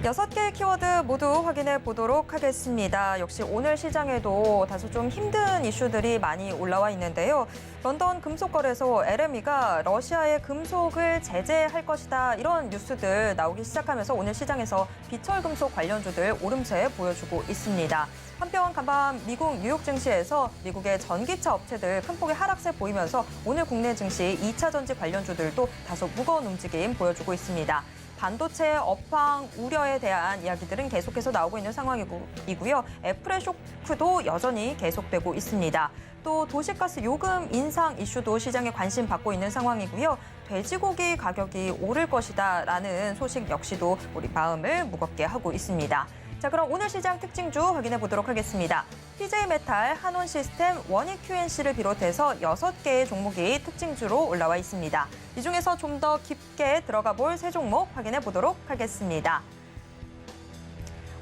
6개의 키워드 모두 확인해 보도록 하겠습니다. 역시 오늘 시장에도 다소 좀 힘든 이슈들이 많이 올라와 있는데요. 런던 금속거래소 LME가 러시아의 금속을 제재할 것이다. 이런 뉴스들 나오기 시작하면서 오늘 시장에서 비철금속 관련주들 오름세 보여주고 있습니다. 한편 간밤 미국 뉴욕 증시에서 미국의 전기차 업체들 큰 폭의 하락세 보이면서 오늘 국내 증시 2차 전지 관련주들도 다소 무거운 움직임 보여주고 있습니다. 반도체 업황 우려에 대한 이야기들은 계속해서 나오고 있는 상황이고요. 애플의 쇼크도 여전히 계속되고 있습니다. 또 도시가스 요금 인상 이슈도 시장에 관심 받고 있는 상황이고요. 돼지고기 가격이 오를 것이다라는 소식 역시도 우리 마음을 무겁게 하고 있습니다. 자, 그럼 오늘 시장 특징주 확인해 보도록 하겠습니다. TJ메탈, 한온시스템, 원익 QNC를 비롯해서 6개의 종목이 특징주로 올라와 있습니다. 이 중에서 좀 더 깊게 들어가 볼 세 종목 확인해 보도록 하겠습니다.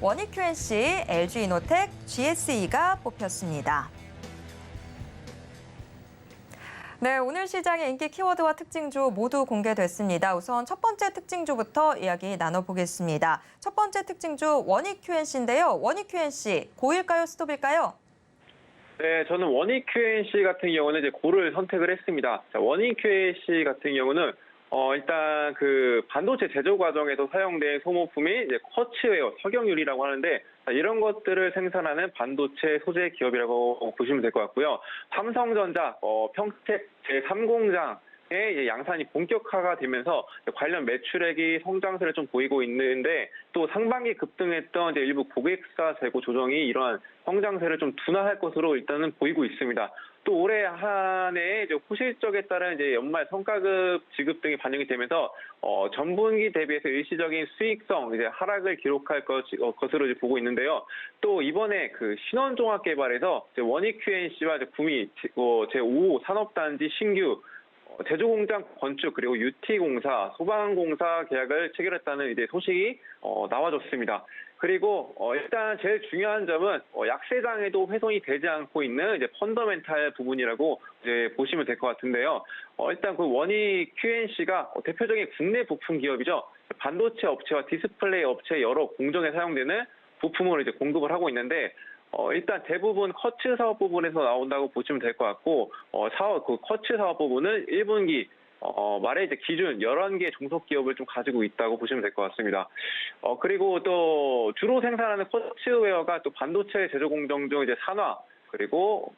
원익 QNC, LG이노텍, GSE가 뽑혔습니다. 네, 오늘 시장의 인기 키워드와 특징주 모두 공개됐습니다. 우선 첫 번째 특징주부터 이야기 나눠보겠습니다. 첫 번째 특징주 원익 QNC인데요. 원익 QNC, 고일까요, 스톱일까요? 네, 저는 원익 QNC 같은 경우는 이제 고를 선택을 했습니다. 자, 원익 QNC 같은 경우는 일단 그 반도체 제조 과정에서 사용된 소모품이 이제 쿼츠웨어, 석영유리라고 하는데 이런 것들을 생산하는 반도체 소재 기업이라고 보시면 될 것 같고요. 삼성전자, 평택 제3공장의 양산이 본격화가 되면서 관련 매출액이 성장세를 좀 보이고 있는데 또 상반기 급등했던 이제 일부 고객사 재고 조정이 이러한 성장세를 좀 둔화할 것으로 일단은 보이고 있습니다. 또 올해 한 해 이제 호실적에 따른 이제 연말 성과급 지급 등이 반영이 되면서 전분기 대비해서 일시적인 수익성 이제 하락을 기록할 것으로 이제 보고 있는데요. 또 이번에 그 신원종합개발에서 원익 QNC와 구미 제5호 산업단지 신규 제조공장 건축 그리고 UT공사, 소방공사 계약을 체결했다는 이제 소식이 나와줬습니다. 그리고 일단 제일 중요한 점은 약세장에도 훼손이 되지 않고 있는 이제 펀더멘탈 부분이라고 이제 보시면 될 것 같은데요. 일단 그 원익 QNC가 대표적인 국내 부품 기업이죠. 반도체 업체와 디스플레이 업체 여러 공정에 사용되는 부품을 이제 공급을 하고 있는데 일단 대부분 커츠 사업 부분에서 나온다고 보시면 될 것 같고 그 커츠 사업 부분은 1분기 말에 이제 기준 11개 종속기업을 좀 가지고 있다고 보시면 될 것 같습니다. 그리고 또 주로 생산하는 쿼츠웨어가 또 반도체 제조 공정 중 이제 산화 그리고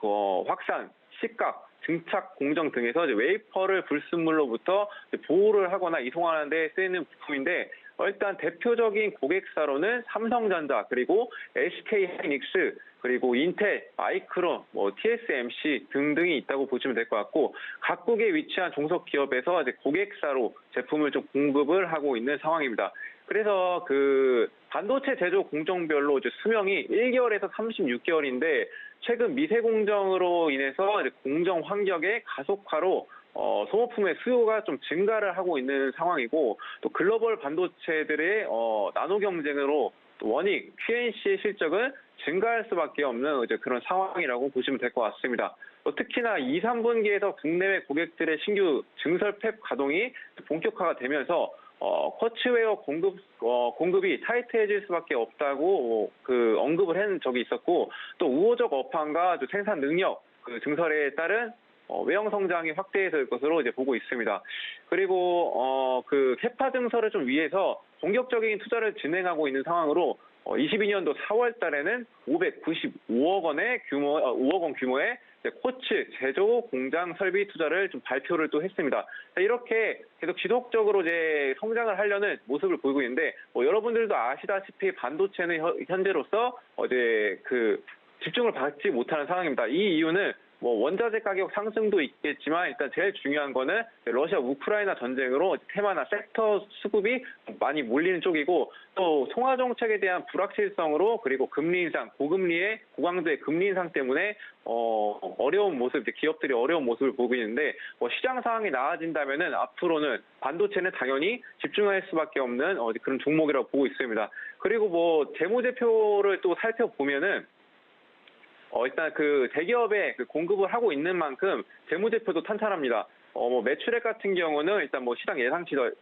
확산, 식각, 증착 공정 등에서 이제 웨이퍼를 불순물로부터 보호를 하거나 이송하는 데 쓰이는 부품인데 일단 대표적인 고객사로는 삼성전자 그리고 SK하이닉스 그리고 인텔, 마이크론, TSMC 등등이 있다고 보시면 될 것 같고 각국에 위치한 종속 기업에서 이제 고객사로 제품을 좀 공급을 하고 있는 상황입니다. 그래서 그 반도체 제조 공정별로 이제 수명이 1개월에서 36개월인데 최근 미세 공정으로 인해서 이제 공정 환경의 가속화로 소모품의 수요가 좀 증가를 하고 있는 상황이고 또 글로벌 반도체들의 나노 경쟁으로 또 원익 QNC의 실적은 증가할 수밖에 없는 이제 그런 상황이라고 보시면 될 것 같습니다. 특히나 2, 3분기에서 국내외 고객들의 신규 증설 팹 가동이 본격화가 되면서 쿼츠웨어 공급이 타이트해질 수밖에 없다고 그 언급을 한 적이 있었고 또 우호적 업황과 생산 능력 그 증설에 따른 외형 성장이 확대될 것으로 이제 보고 있습니다. 그리고 그 캐파 증설을 좀 위해서 본격적인 투자를 진행하고 있는 상황으로 22년도 4월 달에는 595억 원 규모의 코츠, 제조, 공장 설비 투자를 좀 발표를 또 했습니다. 이렇게 계속 지속적으로 이제 성장을 하려는 모습을 보이고 있는데 여러분들도 아시다시피 반도체는 현재로서 이제 그 집중을 받지 못하는 상황입니다. 이 이유는 원자재 가격 상승도 있겠지만 일단 제일 중요한 거는 러시아 우크라이나 전쟁으로 테마나 섹터 수급이 많이 몰리는 쪽이고 또 통화 정책에 대한 불확실성으로 그리고 금리 인상, 고금리의 고강도의 금리 인상 때문에 어려운 모습, 기업들이 어려운 모습을 보고 있는데 시장 상황이 나아진다면은 앞으로는 반도체는 당연히 집중할 수밖에 없는 그런 종목이라고 보고 있습니다. 그리고 재무제표를 또 살펴보면은 일단 그 대기업에 공급을 하고 있는 만큼 재무제표도 탄탄합니다. 매출액 같은 경우는 일단 시장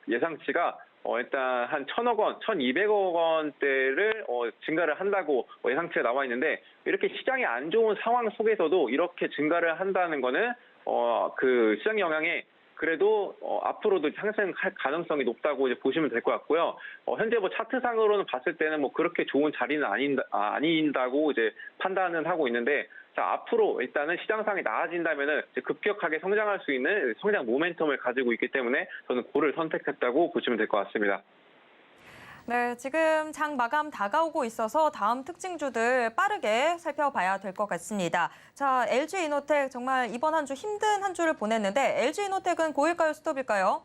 예상치가 일단 한 1,000억 원, 1,200억 원대를 증가를 한다고 예상치가 나와 있는데 이렇게 시장이 안 좋은 상황 속에서도 이렇게 증가를 한다는 거는 그 시장 영향에 그래도 앞으로도 상승할 가능성이 높다고 이제 보시면 될 것 같고요. 현재 차트상으로는 봤을 때는 그렇게 좋은 자리는 아닌다고 이제 판단은 하고 있는데 자, 앞으로 일단은 시장상이 나아진다면은 급격하게 성장할 수 있는 성장 모멘텀을 가지고 있기 때문에 저는 고를 선택했다고 보시면 될 것 같습니다. 네, 지금 장 마감 다가오고 있어서 다음 특징주들 빠르게 살펴봐야 될 것 같습니다. 자, LG이노텍 정말 이번 한 주 힘든 한 주를 보냈는데 LG이노텍은 고일까요, 스톱일까요?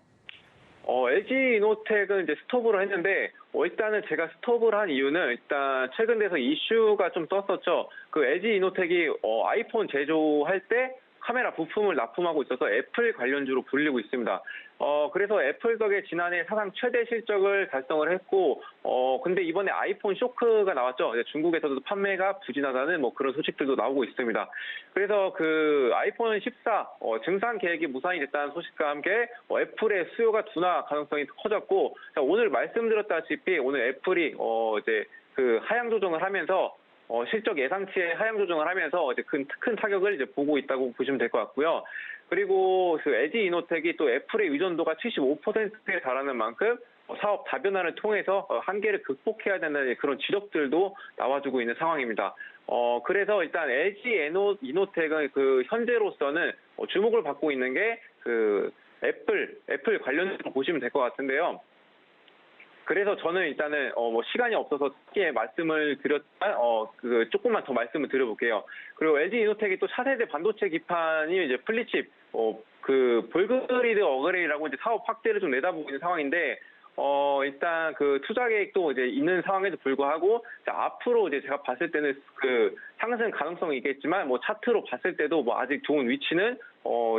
LG이노텍은 이제 스톱으로 했는데 일단은 제가 스톱을 한 이유는 일단 최근 돼서 이슈가 좀 떴었죠. 그 LG이노텍이 아이폰 제조할 때 카메라 부품을 납품하고 있어서 애플 관련주로 불리고 있습니다. 그래서 애플 덕에 지난해 사상 최대 실적을 달성을 했고, 근데 이번에 아이폰 쇼크가 나왔죠. 중국에서도 판매가 부진하다는 그런 소식들도 나오고 있습니다. 그래서 그 아이폰 14 증산 계획이 무산이 됐다는 소식과 함께 애플의 수요가 둔화 가능성이 커졌고, 오늘 말씀드렸다시피 오늘 애플이 이제 그 하향 조정을 하면서 실적 예상치에 하향 조정을 하면서 이제 큰 타격을 이제 보고 있다고 보시면 될 것 같고요. 그리고 그 LG이노텍이 또 애플의 의존도가 75%에 달하는 만큼 사업 다변화를 통해서 한계를 극복해야 된다는 그런 지적들도 나와주고 있는 상황입니다. 그래서 일단 LG이노텍은 그 현재로서는 주목을 받고 있는 게 그 애플 관련주로 보시면 될 것 같은데요. 그래서 저는 일단은 시간이 없어서 짧게 말씀을 드렸지만 조금만 더 말씀을 드려볼게요. 그리고 LG이노텍이 또 차세대 반도체 기판이 이제 플리칩 그 볼그리드 어그레이라고 이제 사업 확대를 좀 내다보고 있는 상황인데 일단 그 투자 계획도 이제 있는 상황에도 불구하고 앞으로 이제 제가 봤을 때는 그 상승 가능성이 있겠지만 차트로 봤을 때도 아직 좋은 위치는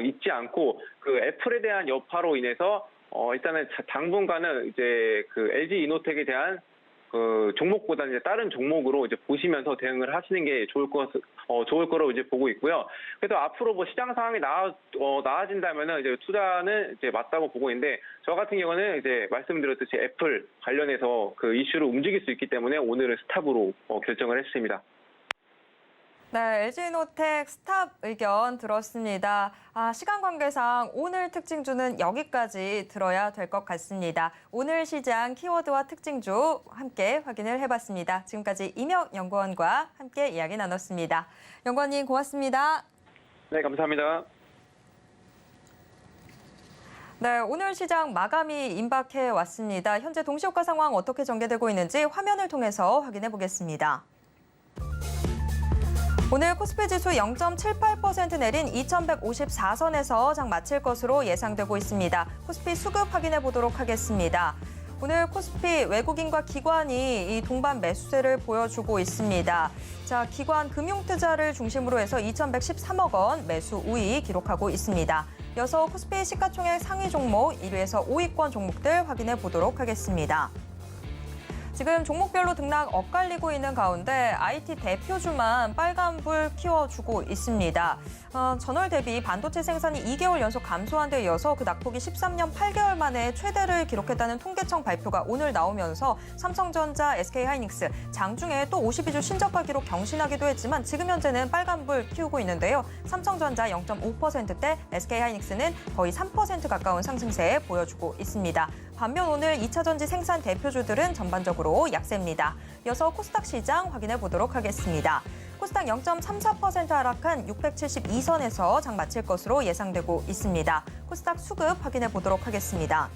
있지 않고 그 애플에 대한 여파로 인해서 일단은 당분간은 이제 그 LG이노텍에 대한 그 종목보다는 이제 다른 종목으로 이제 보시면서 대응을 하시는 게 좋을 거로 이제 보고 있고요. 그래서 앞으로 시장 상황이 나아진다면은 이제 투자는 이제 맞다고 보고 있는데 저 같은 경우는 이제 말씀드렸듯이 애플 관련해서 그 이슈를 움직일 수 있기 때문에 오늘은 스탑으로 결정을 했습니다. 네, LG이노텍 스탑 의견 들었습니다. 시간 관계상 오늘 특징주는 여기까지 들어야 될 것 같습니다. 오늘 시장 키워드와 특징주 함께 확인을 해봤습니다. 지금까지 임혁 연구원과 함께 이야기 나눴습니다. 연구원님 고맙습니다. 네, 감사합니다. 네, 오늘 시장 마감이 임박해 왔습니다. 현재 동시효과 상황 어떻게 전개되고 있는지 화면을 통해서 확인해 보겠습니다. 오늘 코스피 지수 0.78% 내린 2154선에서 장 마칠 것으로 예상되고 있습니다. 코스피 수급 확인해 보도록 하겠습니다. 오늘 코스피 외국인과 기관이 이 동반 매수세를 보여주고 있습니다. 자, 기관 금융투자를 중심으로 해서 2,113억 원 매수 우위 기록하고 있습니다. 이어서 코스피 시가총액 상위 종목 1위에서 5위권 종목들 확인해 보도록 하겠습니다. 지금 종목별로 등락 엇갈리고 있는 가운데 IT 대표주만 빨간불 키워주고 있습니다. 전월 대비 반도체 생산이 2개월 연속 감소한 데 이어서 그 낙폭이 13년 8개월 만에 최대를 기록했다는 통계청 발표가 오늘 나오면서 삼성전자, SK하이닉스, 장중에 또 52주 신저가 기록 경신하기도 했지만 지금 현재는 빨간불 키우고 있는데요. 삼성전자 0.5%대, SK하이닉스는 거의 3% 가까운 상승세 보여주고 있습니다. 반면 오늘 2차 전지 생산 대표주들은 전반적으로 약세입니다. 이어서 코스닥 시장 확인해 보도록 하겠습니다. 코스닥 0.34% 하락한 672선에서 장 마칠 것으로 예상되고 있습니다. 코스닥 수급 확인해 보도록 하겠습니다.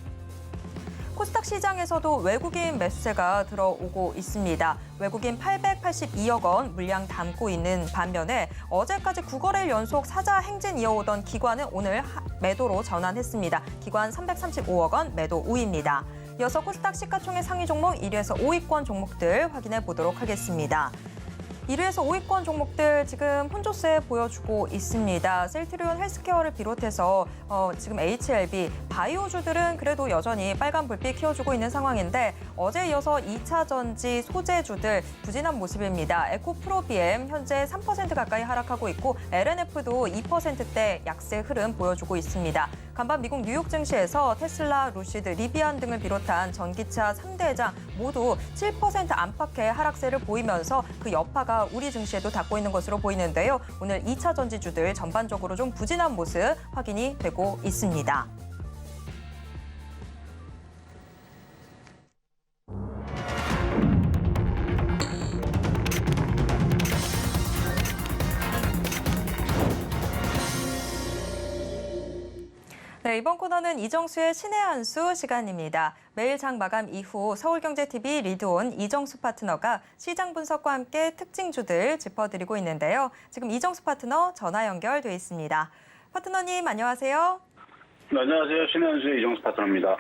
코스닥 시장에서도 외국인 매수세가 들어오고 있습니다. 외국인 882억 원 물량 담고 있는 반면에 어제까지 9거래일 연속 사자 행진 이어오던 기관은 오늘 매도로 전환했습니다. 기관 335억 원 매도 우입니다. 이어서 코스닥 시가총액 상위 종목 1위에서 5위권 종목들 확인해 보도록 하겠습니다. 1위에서 5위권 종목들 지금 혼조세 보여주고 있습니다. 셀트리온 헬스케어를 비롯해서 지금 HLB, 바이오주들은 그래도 여전히 빨간 불빛 키워주고 있는 상황인데 어제 이어서 2차 전지 소재주들 부진한 모습입니다. 에코프로비엠 현재 3% 가까이 하락하고 있고 LNF도 2%대 약세 흐름 보여주고 있습니다. 간밤 미국 뉴욕 증시에서 테슬라, 루시드, 리비안 등을 비롯한 전기차 3대 해장 모두 7% 안팎의 하락세를 보이면서 그 여파가 우리 증시에도 닿고 있는 것으로 보이는데요. 오늘 2차 전지주들 전반적으로 좀 부진한 모습 확인이 되고 있습니다. 네, 이번 코너는 이정수의 신의 한 수 시간입니다. 매일 장 마감 이후 서울경제TV 리드온 이정수 파트너가 시장 분석과 함께 특징주들 짚어드리고 있는데요. 지금 이정수 파트너 전화 연결돼 있습니다. 파트너님 안녕하세요. 네, 안녕하세요. 신의 한 수의 이정수 파트너입니다.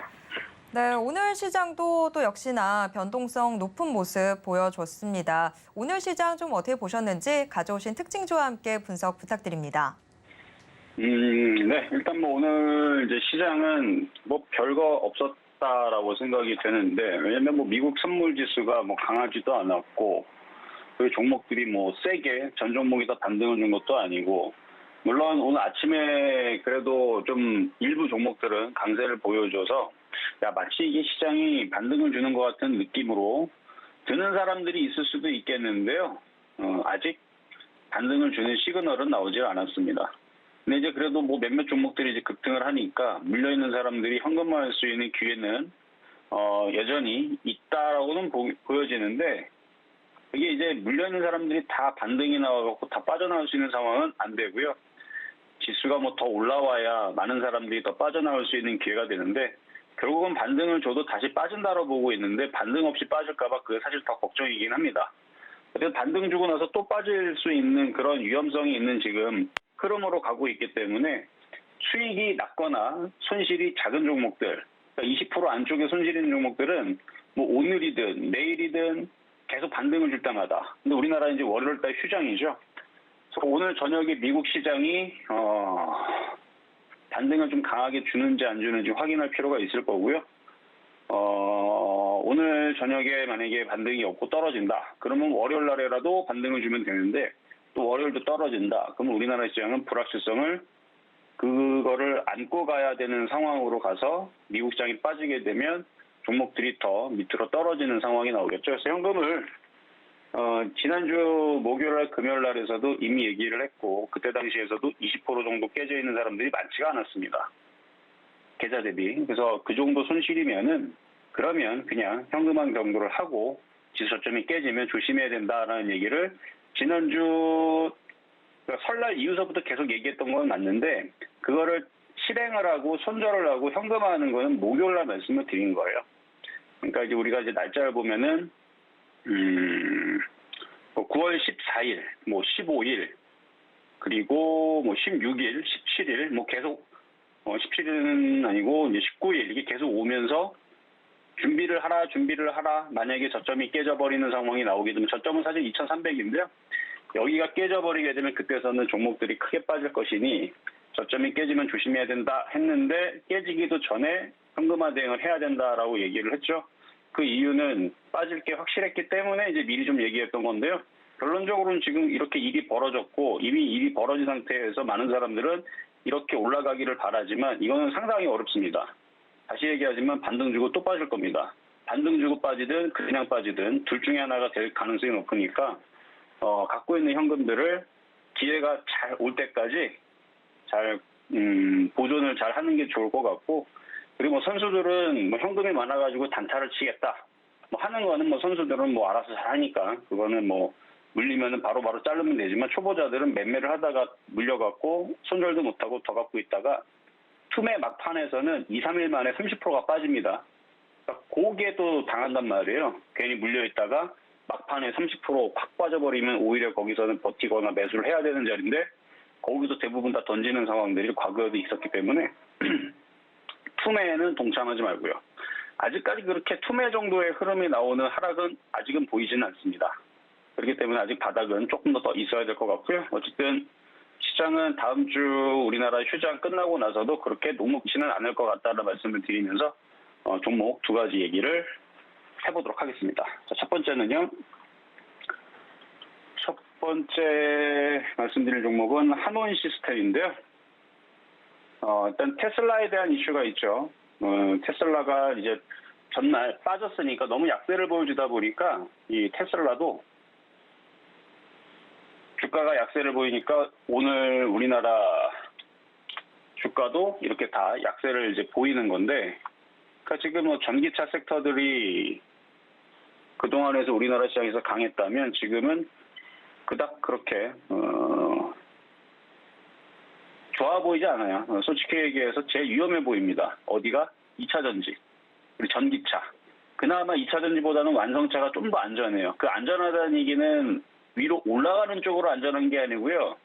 네, 오늘 시장도 또 역시나 변동성 높은 모습 보여줬습니다. 오늘 시장 좀 어떻게 보셨는지 가져오신 특징주와 함께 분석 부탁드립니다. 네. 일단 오늘 이제 시장은 별거 없었다라고 생각이 되는데, 왜냐면 미국 선물 지수가 강하지도 않았고, 그 종목들이 세게 전 종목이 다 반등을 준 것도 아니고, 물론 오늘 아침에 그래도 좀 일부 종목들은 강세를 보여줘서, 마치 이게 시장이 반등을 주는 것 같은 느낌으로 드는 사람들이 있을 수도 있겠는데요. 아직 반등을 주는 시그널은 나오지 않았습니다. 근데 이제 그래도 몇몇 종목들이 이제 급등을 하니까 물려있는 사람들이 현금화할 수 있는 기회는 여전히 있다라고는 보여지는데, 이게 이제 물려있는 사람들이 다 반등이 나와갖고 다 빠져나올 수 있는 상황은 안 되고요. 지수가 더 올라와야 많은 사람들이 더 빠져나올 수 있는 기회가 되는데, 결국은 반등을 줘도 다시 빠진다고 보고 있는데, 반등 없이 빠질까봐 그게 사실 더 걱정이긴 합니다. 그래서 반등 주고 나서 또 빠질 수 있는 그런 위험성이 있는 지금 흐름으로 가고 있기 때문에 수익이 낮거나 손실이 작은 종목들, 그러니까 20% 안쪽에 손실 있는 종목들은 오늘이든 내일이든 계속 반등을 줄 때마다. 근데 우리나라 이제 월요일 달 휴장이죠. 그래서 오늘 저녁에 미국 시장이 반등을 좀 강하게 주는지 안 주는지 확인할 필요가 있을 거고요. 오늘 저녁에 만약에 반등이 없고 떨어진다. 그러면 월요일 날에라도 반등을 주면 되는데, 또 월요일도 떨어진다. 그러면 우리나라 시장은 불확실성을 그거를 안고 가야 되는 상황으로 가서 미국 시장이 빠지게 되면 종목들이 더 밑으로 떨어지는 상황이 나오겠죠. 그래서 현금을 지난주 목요일 날 금요일 날에서도 이미 얘기를 했고, 그때 당시에서도 20% 정도 깨져 있는 사람들이 많지가 않았습니다. 계좌 대비. 그래서 그 정도 손실이면은 그러면 그냥 현금화 경고를 하고 지수 저점이 깨지면 조심해야 된다라는 얘기를 지난주 설날 이후서부터 계속 얘기했던 건 맞는데, 그거를 실행을 하고 손절을 하고 현금화하는 거는 목요일 날 말씀을 드린 거예요. 그러니까 이제 우리가 이제 날짜를 보면은 9월 14일, 15일, 그리고 16일, 17일, 계속 17일은 아니고 이제 19일 이게 계속 오면서 준비를 하라. 만약에 저점이 깨져버리는 상황이 나오게 되면, 저점은 사실 2,300인데요. 여기가 깨져버리게 되면 그때서는 종목들이 크게 빠질 것이니 저점이 깨지면 조심해야 된다 했는데, 깨지기도 전에 현금화 대응을 해야 된다라고 얘기를 했죠. 그 이유는 빠질 게 확실했기 때문에 이제 미리 좀 얘기했던 건데요. 결론적으로는 지금 이렇게 일이 벌어졌고, 이미 일이 벌어진 상태에서 많은 사람들은 이렇게 올라가기를 바라지만 이거는 상당히 어렵습니다. 다시 얘기하지만 반등 주고 또 빠질 겁니다. 반등 주고 빠지든 그냥 빠지든 둘 중에 하나가 될 가능성이 높으니까 갖고 있는 현금들을 기회가 잘 올 때까지 잘 보존을 잘 하는 게 좋을 것 같고, 그리고 뭐 선수들은 뭐 현금이 많아가지고 단타를 치겠다. 뭐 하는 거는 뭐 선수들은 뭐 알아서 잘 하니까 그거는 뭐 물리면은 바로바로 자르면 되지만 초보자들은 매매를 하다가 물려갖고 손절도 못하고 더 갖고 있다가 투매 막판에서는 2, 3일 만에 30%가 빠집니다. 그러니까 거기에 또 당한단 말이에요. 괜히 물려있다가 막판에 30%확 빠져버리면 오히려 거기서는 버티거나 매수를 해야 되는 자리인데 거기서 대부분 다 던지는 상황들이 과거에도 있었기 때문에 투매에는 동참하지 말고요. 아직까지 그렇게 투매 정도의 흐름이 나오는 하락은 아직은 보이지는 않습니다. 그렇기 때문에 아직 바닥은 조금 더 있어야 될 것 같고요. 어쨌든 시장은 다음 주 우리나라 휴장 끝나고 나서도 그렇게 녹록지는 않을 것 같다는 말씀을 드리면서 종목 두 가지 얘기를 해보도록 하겠습니다. 자, 첫 번째는요. 첫 번째 말씀드릴 종목은 한온 시스템인데요. 일단 테슬라에 대한 이슈가 있죠. 테슬라가 이제 전날 빠졌으니까 너무 약세를 보여주다 보니까 이 테슬라도 주가가 약세를 보이니까 오늘 우리나라 주가도 이렇게 다 약세를 이제 보이는 건데, 그러니까 지금 뭐 전기차 섹터들이 그동안에서 우리나라 시장에서 강했다면 지금은 그닥 그렇게 좋아 보이지 않아요. 솔직히 얘기해서 제일 위험해 보입니다. 어디가? 2차 전지, 그리고 전기차. 그나마 2차 전지보다는 완성차가 좀 더 안전해요. 그 안전하다는 얘기는 위로 올라가는 쪽으로 안전한 게 아니고요.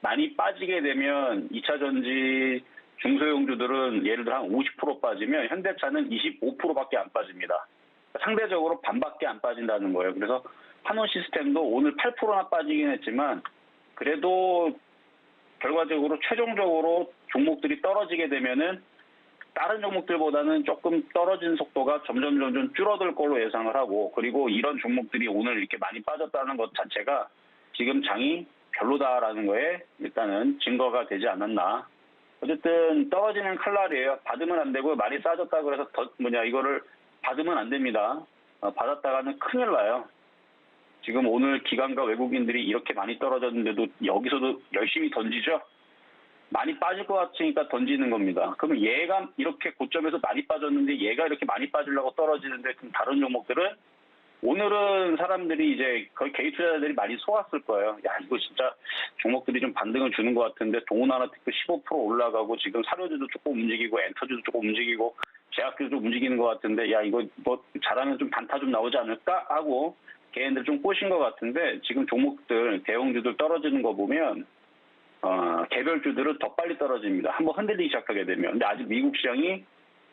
많이 빠지게 되면 2차 전지 중소형주들은 예를 들어 한 50% 빠지면 현대차는 25%밖에 안 빠집니다. 상대적으로 반밖에 안 빠진다는 거예요. 그래서 한온 시스템도 오늘 8%나 빠지긴 했지만 그래도 결과적으로 최종적으로 종목들이 떨어지게 되면은 다른 종목들보다는 조금 떨어진 속도가 점점 줄어들 걸로 예상을 하고, 그리고 이런 종목들이 오늘 이렇게 많이 빠졌다는 것 자체가 지금 장이 별로다라는 거에 일단은 증거가 되지 않았나. 어쨌든 떨어지는 칼날이에요. 받으면 안 되고 많이 싸졌다 그래서 이거를 받으면 안 됩니다. 받았다가는 큰일 나요. 지금 오늘 기관과 외국인들이 이렇게 많이 떨어졌는데도 여기서도 열심히 던지죠. 많이 빠질 것 같으니까 던지는 겁니다. 그러면 얘가 이렇게 고점에서 많이 빠졌는데 얘가 이렇게 많이 빠지려고 떨어지는데 그럼 다른 종목들은 오늘은 사람들이 이제 거의 개인 투자자들이 많이 속았을 거예요. 야, 이거 진짜 종목들이 좀 반등을 주는 것 같은데 동원하나테크 15% 올라가고 지금 사료주도 조금 움직이고 엔터주도 조금 움직이고 제약주도 움직이는 것 같은데 야, 이거 뭐 잘하면 좀 단타 좀 나오지 않을까 하고 개인들 좀 꼬신 것 같은데 지금 종목들 대형주들 떨어지는 거 보면 개별주들은 더 빨리 떨어집니다. 한번 흔들리기 시작하게 되면. 근데 아직 미국 시장이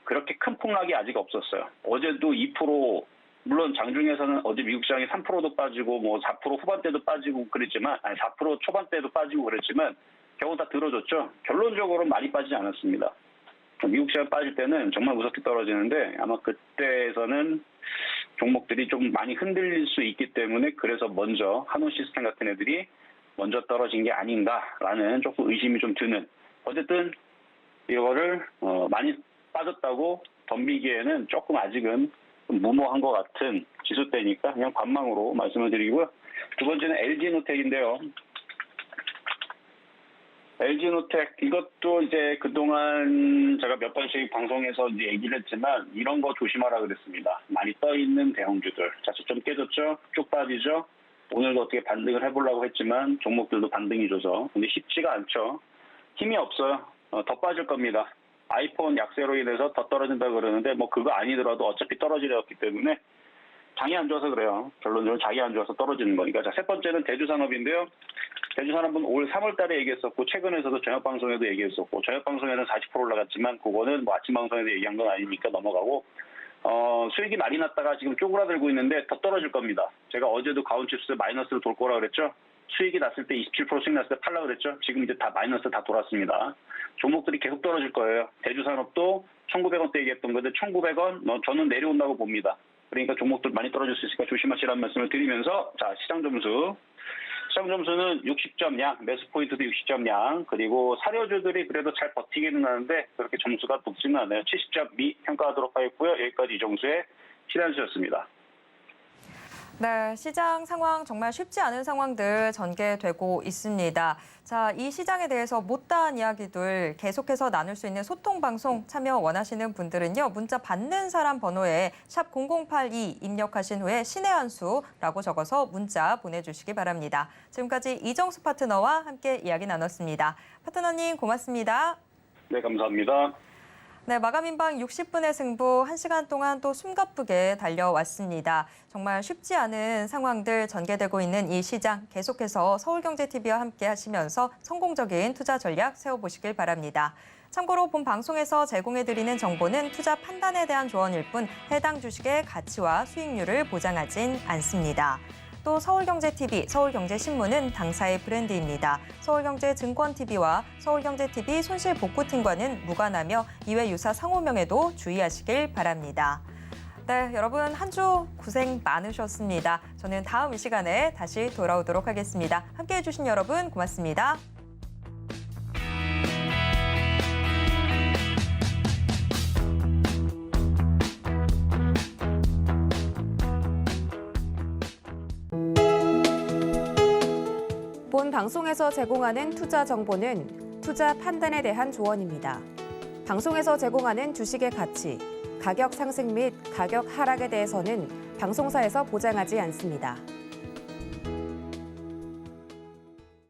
그렇게 큰 폭락이 아직 없었어요. 어제도 2%, 물론 장중에서는 어제 미국 시장이 3%도 빠지고 뭐 4% 후반대도 빠지고 그랬지만, 아니 4% 초반대도 빠지고 그랬지만 결국 다 들어줬죠. 결론적으로 많이 빠지지 않았습니다. 미국 시장 빠질 때는 정말 무섭게 떨어지는데 아마 그때에서는 종목들이 좀 많이 흔들릴 수 있기 때문에 그래서 먼저 한온 시스템 같은 애들이 먼저 떨어진 게 아닌가라는 조금 의심이 좀 드는. 어쨌든 이거를 많이 빠졌다고 덤비기에는 조금 아직은 좀 무모한 것 같은 지수대니까 그냥 관망으로 말씀을 드리고요. 두 번째는 LG노텍인데요. LG노텍 이것도 이제 그동안 제가 몇 번씩 방송에서 이제 얘기를 했지만 이런 거 조심하라 그랬습니다. 많이 떠 있는 대형주들 자체점 깨졌죠, 쭉 빠지죠. 오늘도 어떻게 반등을 해보려고 했지만 종목들도 반등이 줘서 근데 쉽지가 않죠. 힘이 없어요. 더 빠질 겁니다. 아이폰 약세로 인해서 더 떨어진다 그러는데 뭐 그거 아니더라도 어차피 떨어지려기 때문에 장이 안 좋아서 그래요. 결론적으로 장이 안 좋아서 떨어지는 거니까. 자, 세 번째는 대주산업인데요. 대주산업은 올 3월 달에 얘기했었고 최근에서도 저녁방송에도 얘기했었고 저녁방송에는 40% 올라갔지만 그거는 뭐 아침 방송에서 얘기한 건 아니니까 넘어가고 수익이 많이 났다가 지금 쪼그라들고 있는데 더 떨어질 겁니다. 제가 어제도 가온칩스 마이너스로 돌 거라 그랬죠. 수익이 났을 때 27% 수익 났을 때 팔라 그랬죠. 지금 이제 다 마이너스 다 돌았습니다. 종목들이 계속 떨어질 거예요. 대주산업도 1,900원대 얘기했던 건데 1,900원 저는 내려온다고 봅니다. 그러니까 종목들 많이 떨어질 수 있으니까 조심하시라는 말씀을 드리면서 자, 시장 점수는 60점 양, 매수 포인트도 60점 양, 그리고 사료주들이 그래도 잘 버티기는 하는데 그렇게 점수가 높지는 않아요. 70점 미 평가하도록 하겠고요. 여기까지 이정수의 시간수였습니다. 네, 시장 상황 정말 쉽지 않은 상황들 전개되고 있습니다. 자, 이 시장에 대해서 못다한 이야기들 계속해서 나눌 수 있는 소통 방송 참여 원하시는 분들은요. 문자 받는 사람 번호에 샵 0082 입력하신 후에 신의 한 수라고 적어서 문자 보내주시기 바랍니다. 지금까지 이정수 파트너와 함께 이야기 나눴습니다. 파트너님 고맙습니다. 네, 감사합니다. 네, 마감인방 60분의 승부 1시간 동안 또 숨가쁘게 달려왔습니다. 정말 쉽지 않은 상황들 전개되고 있는 이 시장 계속해서 서울경제TV와 함께 하시면서 성공적인 투자 전략 세워보시길 바랍니다. 참고로 본 방송에서 제공해드리는 정보는 투자 판단에 대한 조언일 뿐 해당 주식의 가치와 수익률을 보장하진 않습니다. 또 서울경제TV, 서울경제신문은 당사의 브랜드입니다. 서울경제증권TV와 서울경제TV 손실복구팀과는 무관하며 이외 유사 상호명에도 주의하시길 바랍니다. 네, 여러분 한 주 고생 많으셨습니다. 저는 다음 이 시간에 다시 돌아오도록 하겠습니다. 함께해 주신 여러분 고맙습니다. 본 방송에서 제공하는 투자 정보는 투자 판단에 대한 조언입니다. 방송에서 제공하는 주식의 가치, 가격 상승 및 가격 하락에 대해서는 방송사에서 보장하지 않습니다.